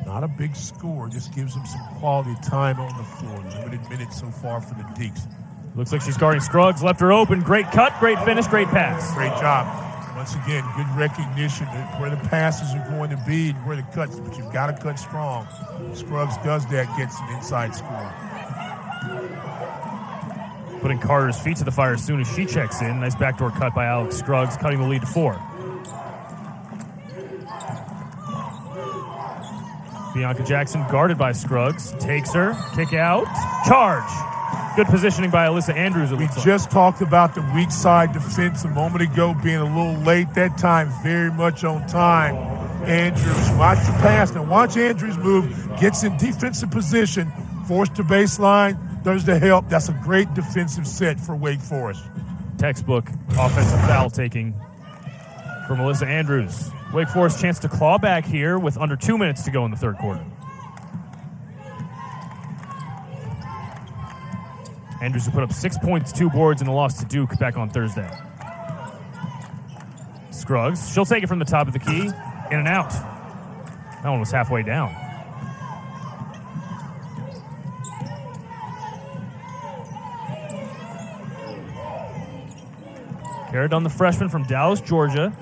Not a big score, just gives them some quality time on the floor. Limited minutes so far for the Deacs. Looks like she's guarding Scruggs, left her open. Great cut, great finish, great pass. Great job. Once again, good recognition of where the passes are going to be and where the cuts, but you've got to cut strong. Scruggs does that, gets an inside score. putting Carter's feet to the fire as soon as she checks in. Nice backdoor cut by Alex Scruggs, cutting the lead to 4. Bianca Jackson guarded by Scruggs. Takes her. Kick out. Charge. Good positioning by Alyssa Andrews. We just talked about the weak side defense a moment ago, being a little late. That time, very much on time. Andrews, watch the pass. Now watch Andrews move. Gets in defensive position. Forced to baseline. There's the help. That's a great defensive set for Wake Forest. Textbook offensive foul taking from Alyssa Andrews. Wake Forest chance to claw back here with under 2 minutes to go in the third quarter. Andrews who put up 6 points, 2 boards in the loss to Duke back on Thursday. Scruggs, she'll take it from the top of the key, in and out. That one was halfway down. Carried on the freshman from Dallas, Georgia.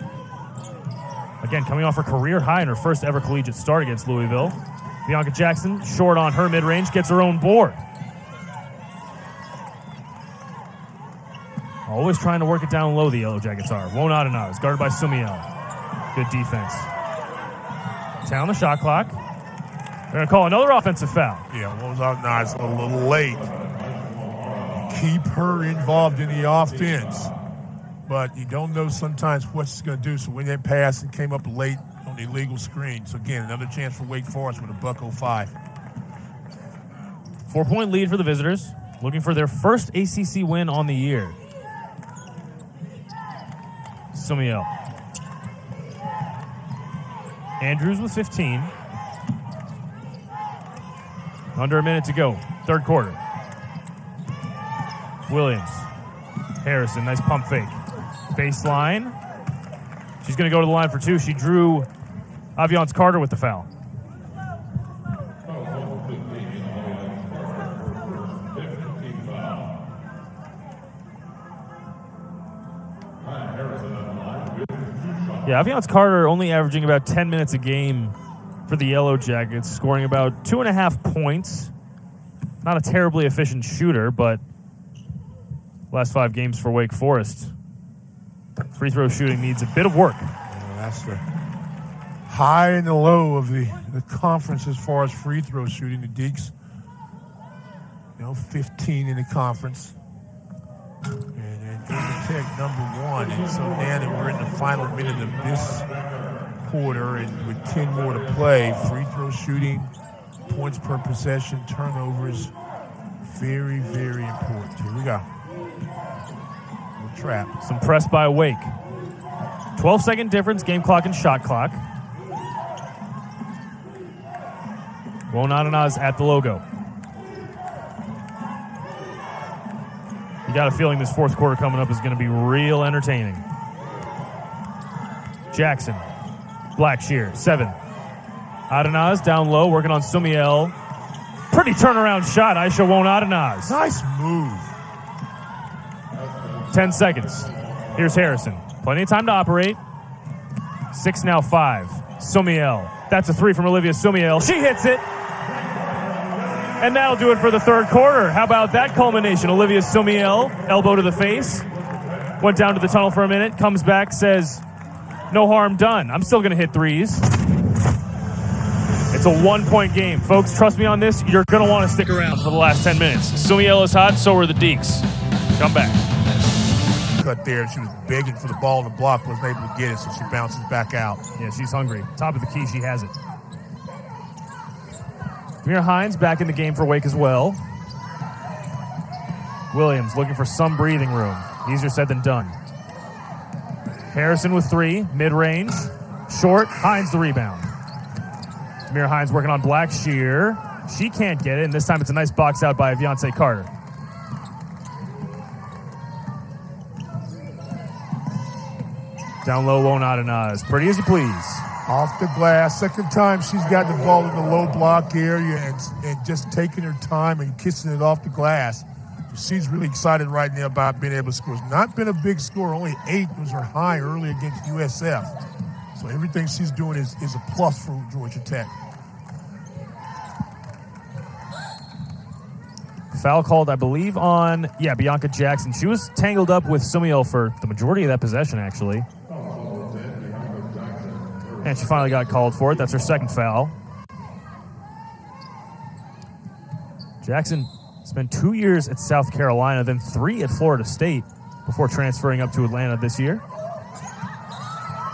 Again, coming off her career high in her first ever collegiate start against Louisville. Bianca Jackson, short on her mid-range, gets her own board. Always trying to work it down low, the Yellow Jackets are. Won't Adenaz, guarded by Sumiel. Good defense. 10 on the shot clock. They're going to call another offensive foul. Yeah, Won't Adenaz a little late. Keep her involved in the offense. But you don't know sometimes what she's going to do. So when that pass and came up late on the illegal screen. So again, another chance for Wake Forest with a $1.05. 4-point lead for the visitors. Looking for their first ACC win on the year. Sumiel. Andrews with 15. Under a minute to go. Third quarter. Williams. Harrison, nice pump fake. Baseline. She's going to go to the line for 2. She drew Aviance Carter with the foul. Yeah, Aviance Carter only averaging about 10 minutes a game for the Yellow Jackets, scoring about 2.5 points. Not a terribly efficient shooter, but last 5 games for Wake Forest. Free throw shooting needs a bit of work. That's the high and the low of the conference as far as free throw shooting. The Deacs, 15 in the conference. And Georgia Tech number 1. And so now that we're in the final minute of this quarter and with 10 more to play, free throw shooting, points per possession, turnovers, very, very important. Here we go. Trap. Some press by Wake. 12-second difference, game clock and shot clock. Won't Adenaz at the logo. You got a feeling this fourth quarter coming up is going to be real entertaining. Jackson. Blackshear, 7. Adenaz down low, working on Sumiel. Pretty turnaround shot, Aisha Won't Adenaz. Nice move. 10 seconds. Here's Harrison. Plenty of time to operate. 6 now, 5. Sumiel. That's a 3 from Olivia Sumiel. She hits it. And that'll do it for the third quarter. How about that culmination? Olivia Sumiel, elbow to the face. Went down to the tunnel for a minute. Comes back, says, no harm done. I'm still going to hit threes. It's a 1-point game. Folks, trust me on this. You're going to want to stick around for the last 10 minutes. Sumiel is hot, so are the Deacs. Come back. Cut there. She was begging for the ball in the block, wasn't able to get it, so she bounces back out. Yeah, she's hungry. Top of the key, she has it. Tamir Hines back in the game for Wake as well. Williams looking for some breathing room. Easier said than done. Harrison with 3, mid-range. Short, Hines the rebound. Tamir Hines working on Blackshear. She can't get it, and this time it's a nice box out by Aviance Carter. Down low, Won't Adenaz. Pretty as you please. Off the glass. Second time she's got the ball in the low block area and just taking her time and kissing it off the glass. She's really excited right now about being able to score. It's not been a big score. Only 8 was her high early against USF. So everything she's doing is a plus for Georgia Tech. Foul called, I believe, on, Bianca Jackson. She was tangled up with Sumiel for the majority of that possession, actually. And she finally got called for it. That's her second foul. Jackson spent 2 years at South Carolina, then 3 at Florida State before transferring up to Atlanta this year.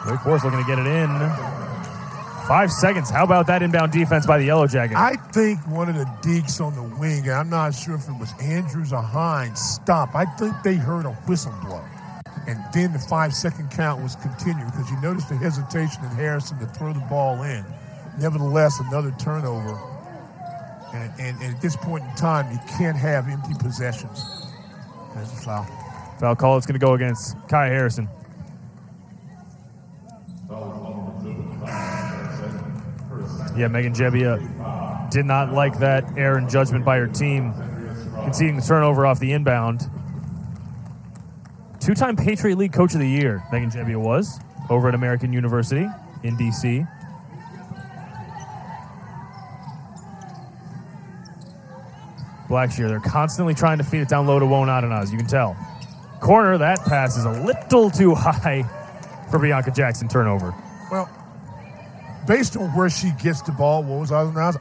Wake Forest looking to get it in. 5 seconds. How about that inbound defense by the Yellow Jackets? I think one of the Deacs on the wing, and I'm not sure if it was Andrews or Hines, stopped. I think they heard a whistle blow. And then the 5-second count was continued because you noticed the hesitation in Harrison to throw the ball in. Nevertheless, another turnover. And at this point in time, you can't have empty possessions. There's a foul. Foul call. It's going to go against Kai Harrison. Megan Jebbia did not like that error in judgment by her team, conceding the turnover off the inbound. 2-time Patriot League Coach of the Year, Megan Jebbia was, over at American University in D.C. Blackshear, they're constantly trying to feed it down low to Wonadonaz, you can tell. Corner, that pass is a little too high for Bianca Jackson turnover. Well, based on where she gets the ball,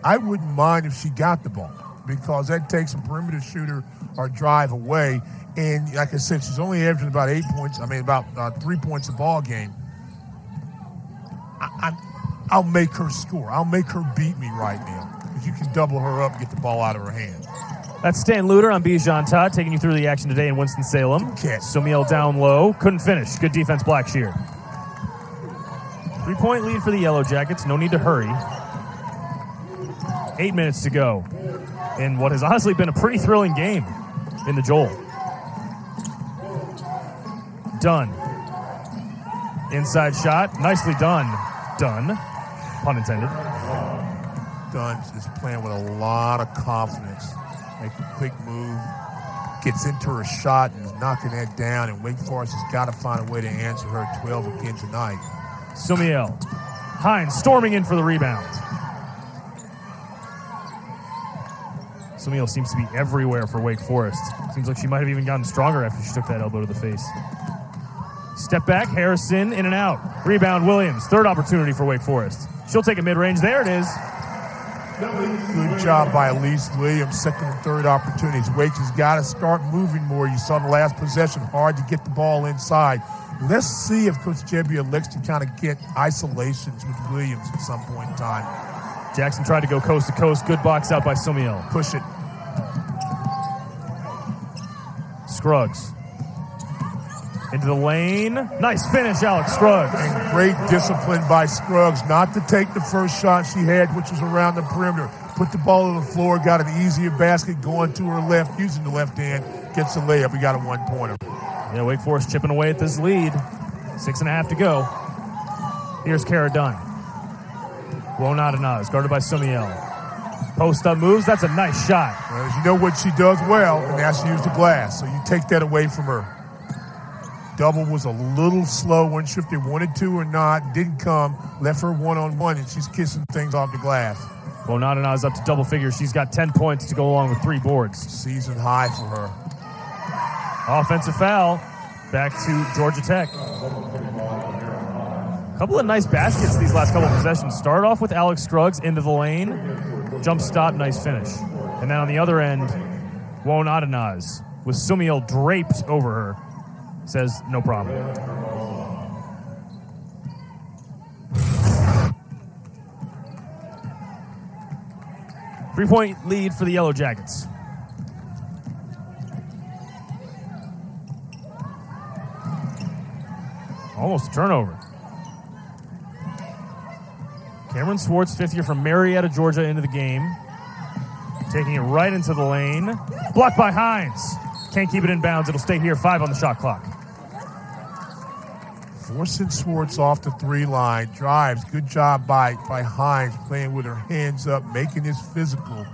I wouldn't mind if she got the ball because that takes a perimeter shooter or drive away. And like I said, she's only averaging about 8 points. About 3 points a ball game. I'll make her score. I'll make her beat me right now because you can double her up and get the ball out of her hand. That's Stan Luter on Bijan Todd taking you through the action today in Winston-Salem. Sumiel down low. Couldn't finish. Good defense, Blackshear. 3-point lead for the Yellow Jackets. No need to hurry. 8 minutes to go in what has honestly been a pretty thrilling game in the Joel. Dunn. Inside shot. Nicely done. Done. Pun intended. Dunn is playing with a lot of confidence. Make a quick move. Gets into her shot and is knocking that down. And Wake Forest has got to find a way to answer her 12 again tonight. Sumiel. Hines storming in for the rebound. Sumiel seems to be everywhere for Wake Forest. Seems like she might have even gotten stronger after she took that elbow to the face. Step back, Harrison in and out. Rebound, Williams. Third opportunity for Wake Forest. She'll take a mid-range. There it is. Good job by Elise Williams. Second and third opportunities. Wake has got to start moving more. You saw the last possession. Hard to get the ball inside. Let's see if Coach Jebbia elects to kind of get isolations with Williams at some point in time. Jackson tried to go coast to coast. Good box out by Sumiel. Push it. Scruggs. Into the lane. Nice finish, Alex Scruggs. And great discipline by Scruggs not to take the first shot she had, which was around the perimeter. Put the ball on the floor, got an easier basket going to her left, using the left hand, gets a layup. We got a 1-pointer. Yeah, Wake Forest chipping away at this lead. 6.5 to go. Here's Kara Dunn. Wonadonaz, guarded by Sumiel. Post-up moves. That's a nice shot. Well, you know what she does well, and that's use the glass. So you take that away from her. Double was a little slow. Wasn't sure if they wanted to or not. Didn't come. Left her one-on-one, and she's kissing things off the glass. Wonadonaz up to double figures. She's got 10 points to go along with 3 boards. Season high for her. Offensive foul. Back to Georgia Tech. A couple of nice baskets these last couple of possessions. Start off with Alex Scruggs into the lane. Jump stop, nice finish. And then on the other end, Wonadonaz with Sumiel draped over her. Says, no problem. Three-point lead for the Yellow Jackets. Almost a turnover. Cameron Swartz, fifth year from Marietta, Georgia, into the game. Taking it right into the lane. Blocked by Hines. Can't keep it in bounds. It'll stay here. 5 on the shot clock. Forcing Swartz off the 3-line. Drives. Good job by Hines playing with her hands up, making this physical.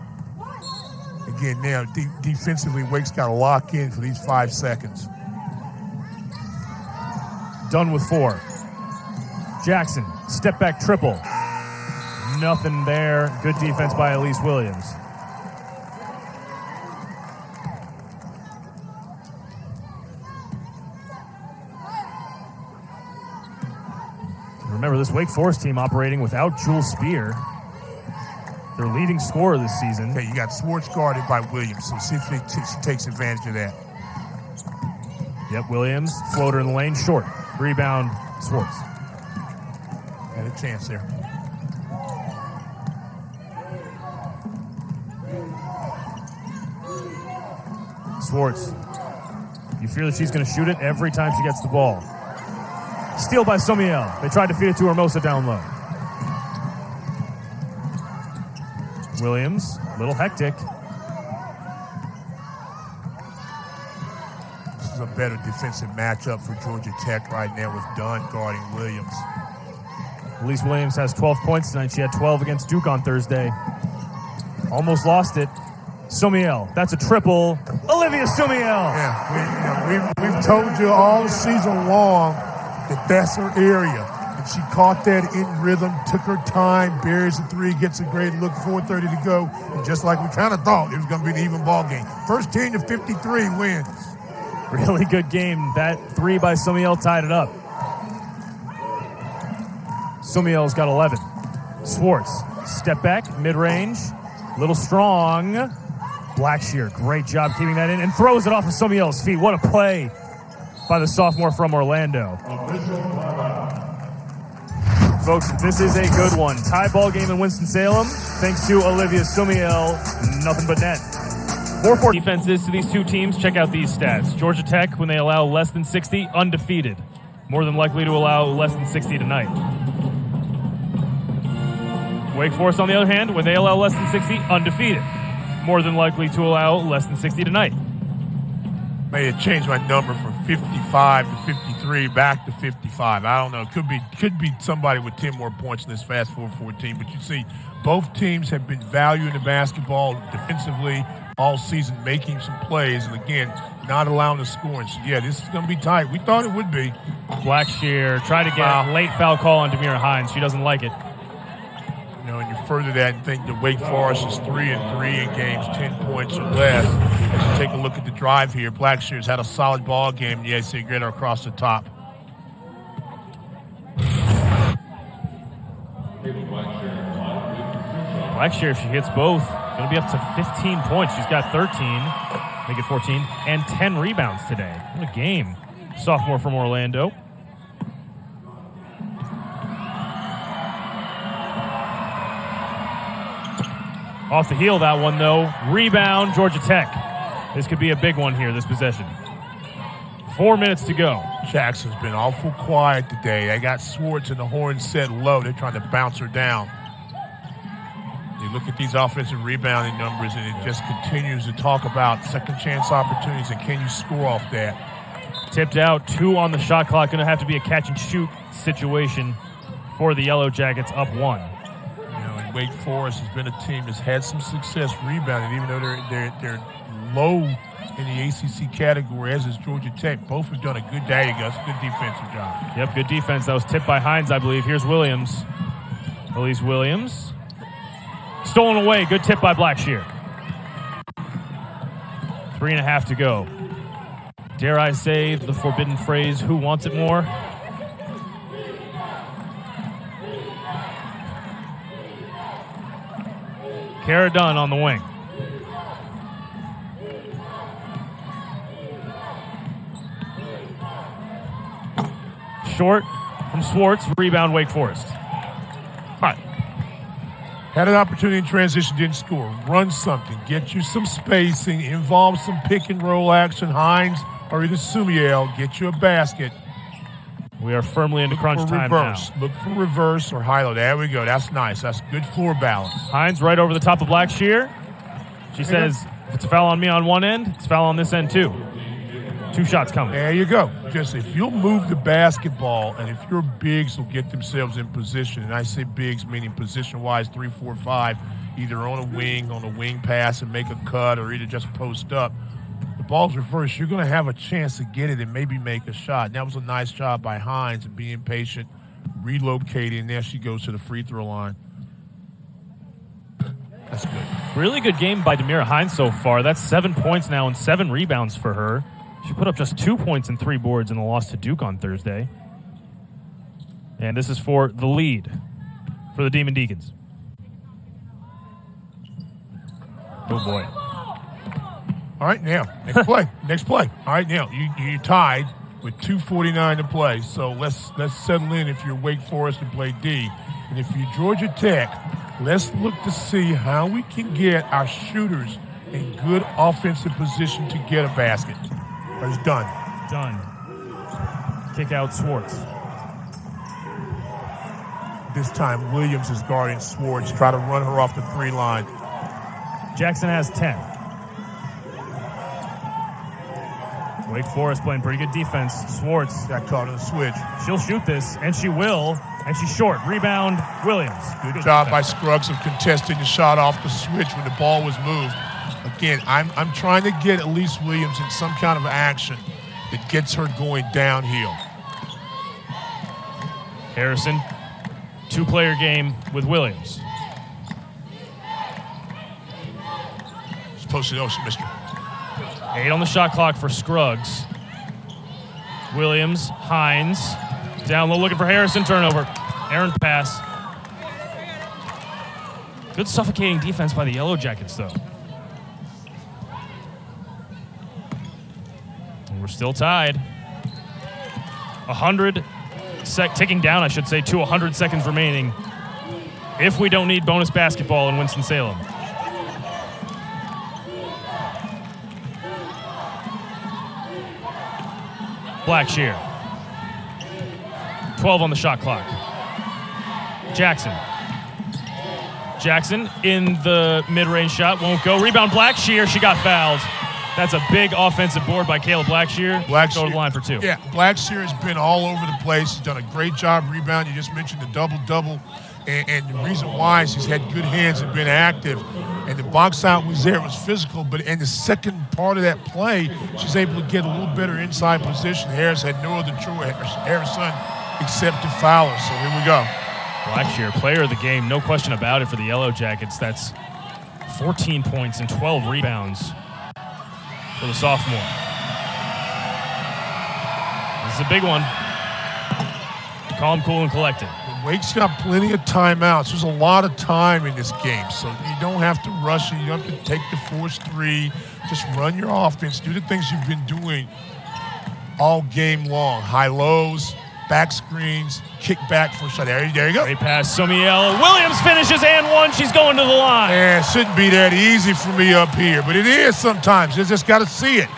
Again, now defensively, Wake's got to lock in for these 5 seconds. Done with 4. Jackson, step back triple. Nothing there. Good defense by Elise Williams. this Wake Forest team operating without Jules Spear, their leading scorer this season. Okay, you got Swartz guarded by Williams, so see if she takes advantage of that. Yep, Williams, floater in the lane, short. Rebound, Swartz. Had a chance there. Swartz. You fear that she's going to shoot it every time she gets the ball. Steal by Somiel. They tried to feed it to Hermosa down low. Williams, a little hectic. This is a better defensive matchup for Georgia Tech right now with Dunn guarding Williams. Elise Williams has 12 points tonight. She had 12 against Duke on Thursday. Almost lost it. Somiel, that's a triple. Olivia Somiel. Yeah, we've told you all season long that that's her area. And she caught that in rhythm, took her time, buries the three, gets a great look, 4:30 to go. And just like we kind of thought, it was going to be an even ball game. First team to 53 wins. Really good game. That three by Somiel tied it up. Somiel's got 11. Swartz, step back, mid-range, little strong. Blackshear, great job keeping that in, and throws it off of Somiel's feet. What a play by the sophomore from Orlando. Folks, this is a good one. Tie ball game in Winston-Salem, thanks to Olivia Somiel. Nothing but net. 4-4 defenses to these two teams. Check out these stats. Georgia Tech, when they allow less than 60, undefeated. More than likely to allow less than 60 tonight. Wake Forest, on the other hand, when they allow less than 60, undefeated. More than likely to allow less than 60 tonight. May have changed my number from 55 to 53 back to 55. I don't know. Could be somebody with 10 more points in this fast forward 14. But you see, both teams have been valuing the basketball defensively all season, making some plays, and again, not allowing the scoring. So yeah, this is going to be tight. We thought it would be. Blackshear tried to get a late foul call on Demira Hines. She doesn't like it. You know, and you further that and think that Wake Forest is 3-3 in games, 10 points or less. As you take a look at the drive here, Blackshear's had a solid ball game in the ACC grader across the top. Blackshear, if she hits both, going to be up to 15 points. She's got 13, make it 14, and 10 rebounds today. What a game. Sophomore from Orlando. Off the heel, that one, though. Rebound, Georgia Tech. This could be a big one here, this possession. 4 minutes to go. Jackson's been awful quiet today. They got Swartz and the horn set low. They're trying to bounce her down. You look at these offensive rebounding numbers, and it just continues to talk about second chance opportunities and can you score off that. Tipped out, 2 on the shot clock. Going to have to be a catch and shoot situation for the Yellow Jackets, up 1. Wake Forest has been a team that's had some success rebounding, even though they're low in the ACC category, as is Georgia Tech. Both have done a good day, Gus. Good defensive job. Yep, good defense. That was tipped by Hines, I believe. Here's Williams. Elise Williams. Stolen away. Good tip by Blackshear. 3.5 to go. Dare I say the forbidden phrase, who wants it more? Kara Dunn on the wing. Short from Swartz. Rebound, Wake Forest. All right. Had an opportunity in transition, didn't score. Run something. Get you some spacing. Involve some pick and roll action. Hines or either Somiel. Get you a basket. We are firmly into crunch time now. Look for reverse or high-low. There we go. That's nice. That's good floor balance. Hines right over the top of Blackshear. She says, if it's a foul on me on one end, it's a foul on this end too. 2 shots coming. There you go. Just if you'll move the basketball and if your bigs will get themselves in position, and I say bigs meaning position-wise 3, 4, 5, either on a wing pass and make a cut or either just post up. The ball's reversed, you're going to have a chance to get it and maybe make a shot. And that was a nice job by Hines and being patient, relocating, and there she goes to the free throw line. That's good. Really good game by Demira Hines so far. That's 7 points now and 7 rebounds for her. She put up just 2 points and 3 boards in the loss to Duke on Thursday. And this is for the lead for the Demon Deacons. Oh, boy. All right, now, next play. Next play. All right, now, you tied with 2:49 to play. So let's settle in if you're Wake Forest and play D. And if you're Georgia Tech, let's look to see how we can get our shooters in good offensive position to get a basket. It's done. Done. Kick out Swartz. This time, Williams is guarding Swartz. Try to run her off the 3 line. Jackson has 10. Wake Forest playing pretty good defense. Swartz got caught in the switch. She'll shoot this, and she will. And she's short. Rebound, Williams. Good job by Scruggs of contesting the shot off the switch when the ball was moved. Again, I'm trying to get Elise Williams in some kind of action that gets her going downhill. Harrison, 2-player game with Williams. Supposed to know, mister. 8 on the shot clock for Scruggs. Williams, Hines, down low looking for Harrison, turnover. Errant pass. Good suffocating defense by the Yellow Jackets, though. And we're still tied. ticking down, I should say, to 100 seconds remaining if we don't need bonus basketball in Winston-Salem. Blackshear. 12 on the shot clock. Jackson in the mid-range shot. Won't go. Rebound Blackshear. She got fouled. That's a big offensive board by Kayla Blackshear. Go to the line for 2. Yeah, Blackshear has been all over the place. He's done a great job rebounding. You just mentioned the double-double. And the reason why is he's had good hands and been active. And the box out was there. It was physical. But in the second part of that play, she's able to get a little better inside position. Harris had no other choice, Harrison, except to foul her. So here we go. Blackshear, player of the game, no question about it for the Yellow Jackets. That's 14 points and 12 rebounds for the sophomore. This is a big one. Calm, cool, and collected. Wake's got plenty of timeouts. There's a lot of time in this game, so you don't have to rush it. You don't have to take the forced 3. Just run your offense. Do the things you've been doing all game long. High-lows, back screens, kick back for a shot. There you go. Great pass, Somiel. Williams finishes and 1. She's going to the line. Yeah, it shouldn't be that easy for me up here, but it is sometimes. You just got to see it.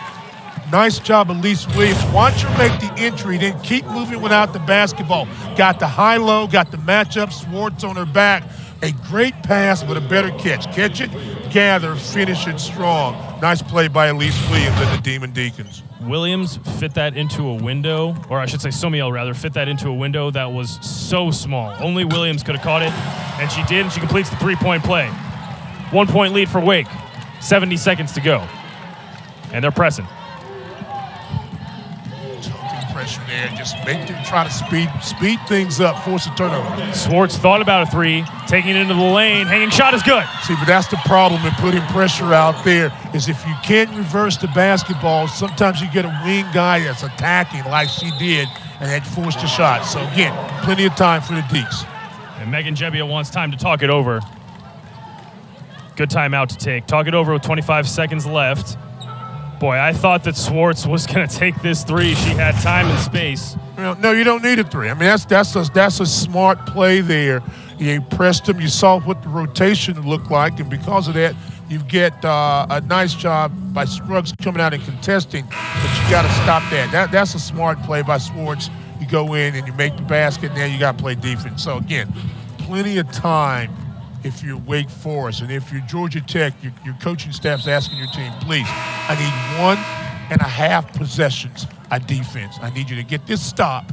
Nice job, Elise Williams. Watch her make the entry, then keep moving without the basketball. Got the high-low, got the matchup, Swartz on her back. A great pass, but a better catch. Catch it, gather, finish it strong. Nice play by Elise Williams and the Demon Deacons. Williams fit that into a window, or I should say Somiel rather, fit that into a window that was so small. Only Williams could have caught it, and she did, and she completes the 3-point play. 1-point lead for Wake. 70 seconds to go. And they're pressing. Pressure there, just make them try to speed things up, force a turnover. Swartz thought about a 3, taking it into the lane, hanging shot is good. See, but that's the problem in putting pressure out there, is if you can't reverse the basketball, sometimes you get a wing guy that's attacking like she did, and that forced a shot. So again, plenty of time for the Deacs. And Megan Jebbia wants time to talk it over. Good timeout to take. Talk it over with 25 seconds left. Boy, I thought that Swartz was going to take this 3. She had time and space. No, you don't need a 3. I mean, that's a smart play there. You pressed him. You saw what the rotation looked like, and because of that, you get a nice job by Scruggs coming out and contesting, but you got to stop that. That's a smart play by Swartz. You go in and you make the basket, and now you got to play defense. So, again, plenty of time if you're Wake Forest. And if you're Georgia Tech, your coaching staff's asking your team, please, I need 1.5 possessions of defense. I need you to get this stop,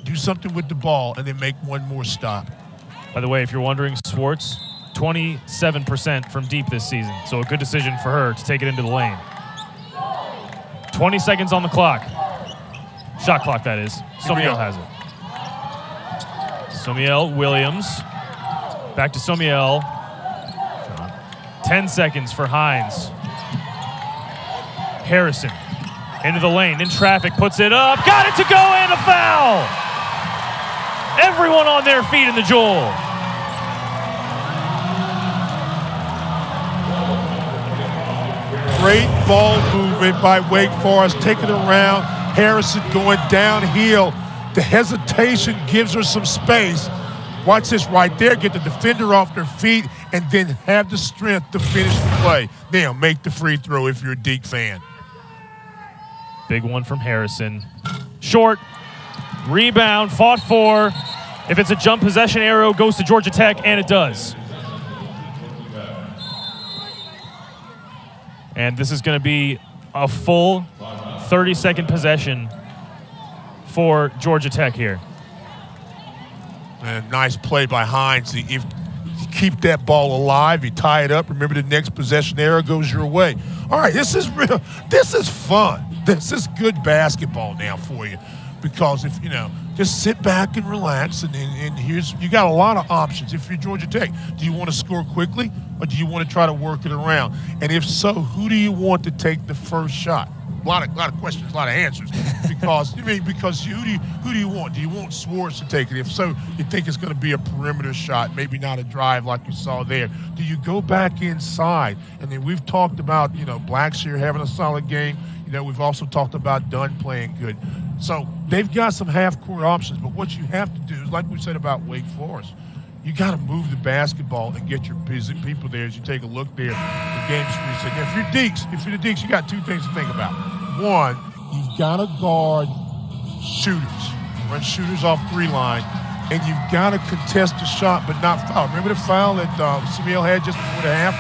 do something with the ball, and then make one more stop. By the way, if you're wondering, Swartz, 27% from deep this season. So a good decision for her to take it into the lane. 20 seconds on the clock. Shot clock, that is. Somiel has it. Somiel, Williams. Back to Somiel. 10 seconds for Hines. Harrison into the lane, in traffic, puts it up. Got it to go, and a foul! Everyone on their feet in the Joel. Great ball movement by Wake Forest, taking it around. Harrison going downhill. The hesitation gives her some space. Watch this right there. Get the defender off their feet and then have the strength to finish the play. Now make the free throw if you're a Deac fan. Big one from Harrison. Short. Rebound. Fought for. If it's a jump possession arrow, goes to Georgia Tech, and it does. And this is going to be a full 30-second possession for Georgia Tech here. And nice play by Hines. If you keep that ball alive, you tie it up. Remember, the next possession arrow goes your way. All right, this is real. This is fun. This is good basketball now for you, because if just sit back and relax. And here's, you got a lot of options. If you're Georgia Tech, do you want to score quickly or do you want to try to work it around? And if so, who do you want to take the first shot? A lot of questions, a lot of answers. Because who do you want? Do you want Swartz to take it? If so, you think it's going to be a perimeter shot, maybe not a drive like you saw there. Do you go back inside? And then we've talked about Blackshear having a solid game. We've also talked about Dunn playing good. So they've got some half-court options, but what you have to do is, like we said about Wake Forest, you got to move the basketball and get your busy people there as you take a look there. The game's reset. Now, if you're the Deacs, you got two things to think about. One, you've got to guard shooters, run shooters off three line, and you've got to contest the shot but not foul. Remember the foul that Samuel had just before the half?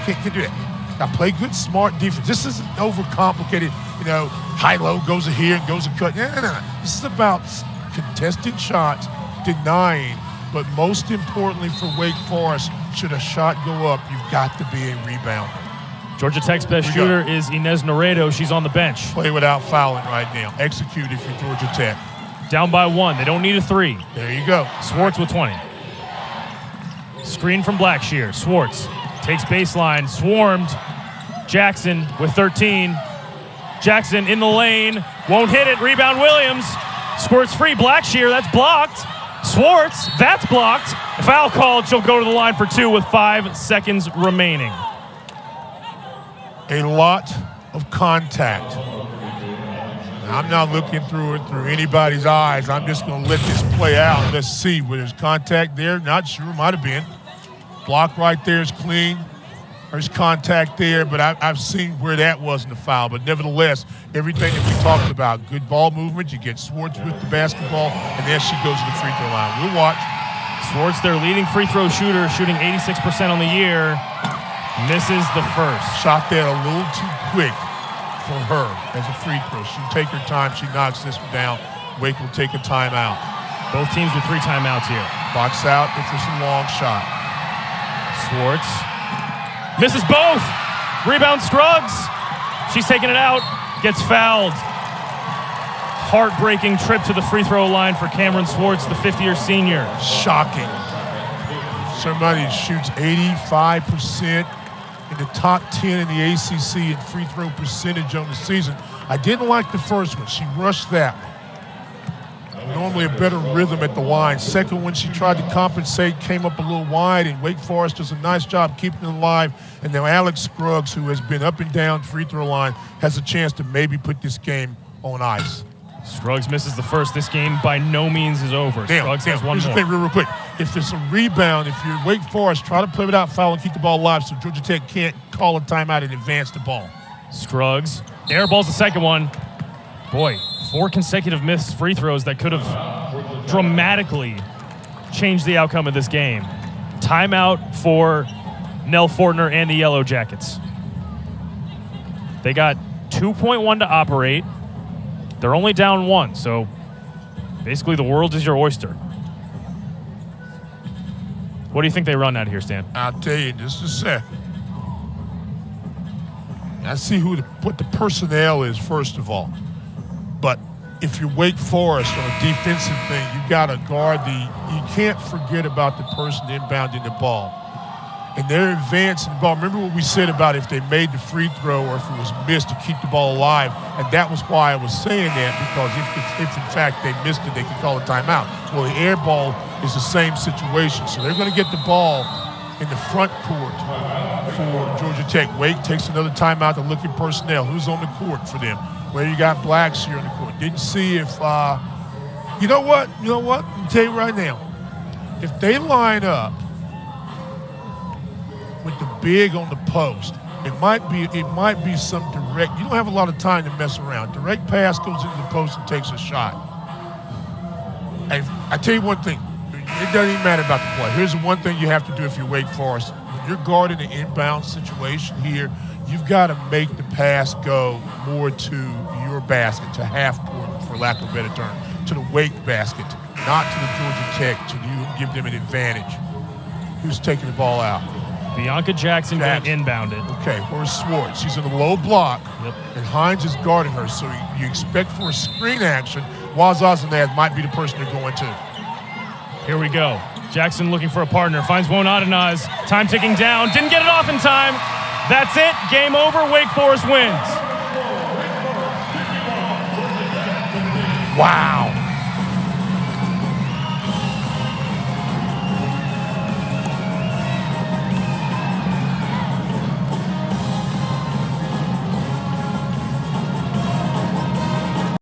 Can't do that. Now play good, smart defense. This isn't overcomplicated, high-low goes here and goes a cut. No. This is about contesting shots, denying, but most importantly for Wake Forest, should a shot go up, you've got to be a rebounder. Georgia Tech's best shooter is Inez Naredo. She's on the bench. Play without fouling right now. Execute if you're Georgia Tech. Down by one. They don't need a three. There you go. Swartz with 20. Screen from Blackshear. Swartz takes baseline. Swarmed. Jackson with 13. Jackson in the lane. Won't hit it. Rebound Williams. Squirts free. Blackshear. That's blocked. Swartz. That's blocked. Foul called. She'll go to the line for two with 5 seconds remaining. A lot of contact. I'm not looking through anybody's eyes. I'm just going to let this play out. Let's see. Where there's contact there, not sure. Might have been. Block right there is clean. There's contact there, but I've seen where that wasn't a foul. But nevertheless, everything that we talked about, good ball movement. You get Swartz with the basketball, and then she goes to the free throw line. We'll watch. Swartz, their leading free throw shooter, shooting 86% on the year. Misses the first. Shot that a little too quick for her as a free throw. She'll take her time. She knocks this one down. Wake will take a timeout. Both teams with 3 timeouts here. Box out if it's a long shot. Swartz misses both. Rebound Scruggs. She's taking it out. Gets fouled. Heartbreaking trip to the free throw line for Cameron Swartz, the 50-year senior. Shocking. Somebody shoots 85%. In the top 10 in the ACC in free throw percentage on the season. I didn't like the first one. She rushed that one. Normally a better rhythm at the line. Second one, she tried to compensate, came up a little wide, and Wake Forest does a nice job keeping it alive. And now Alex Scruggs, who has been up and down free throw line, has a chance to maybe put this game on ice. Scruggs misses the first. This game by no means is over. Scruggs has one more. Here's the thing real quick. If it's a rebound, if you're Wake Forest, try to play without foul and keep the ball alive so Georgia Tech can't call a timeout and advance the ball. Scruggs airballs the second one. Boy, 4 consecutive missed free throws that could have dramatically changed the outcome of this game. Timeout for Nell Fortner and the Yellow Jackets. They got 2.1 to operate. They're only down 1, so basically the world is your oyster. What do you think they run out here, Stan? I'll tell you in just a sec. I see what the personnel is, first of all. But if you're Wake Forest on a defensive thing, you got to guard you can't forget about the person inbounding the ball. and they're advancing the ball. Remember what we said about if they made the free throw or if it was missed to keep the ball alive, and that was why I was saying that, because if in fact they missed it, they could call a timeout. Well, the air ball is the same situation, so they're going to get the ball in the front court for Georgia Tech. Wake takes another timeout to look at personnel. Who's on the court for them? Well, you got Blackshear on the court. Didn't see if you know what? I'll tell you right now. If they line up with the big on the post, it might be some direct. You don't have a lot of time to mess around. Direct pass goes into the post and takes a shot. And I tell you one thing, it doesn't even matter about the play. Here's the one thing you have to do if you're Wake Forest. When you're guarding an inbound situation here, you've got to make the pass go more to your basket, to half court, for lack of a better term, to the Wake basket, not to the Georgia Tech, to give them an advantage. Who's taking the ball out? Bianca Jackson going inbounded. Okay, where's Swartz? She's in a low block, Yep. and Hines is guarding her. So you expect for a screen action, Wazazanad might be the person they're going to. Here we go. Jackson looking for a partner. Finds Wonadanaz. Time ticking down. Didn't get it off in time. That's it. Game over. Wake Forest wins. Wow.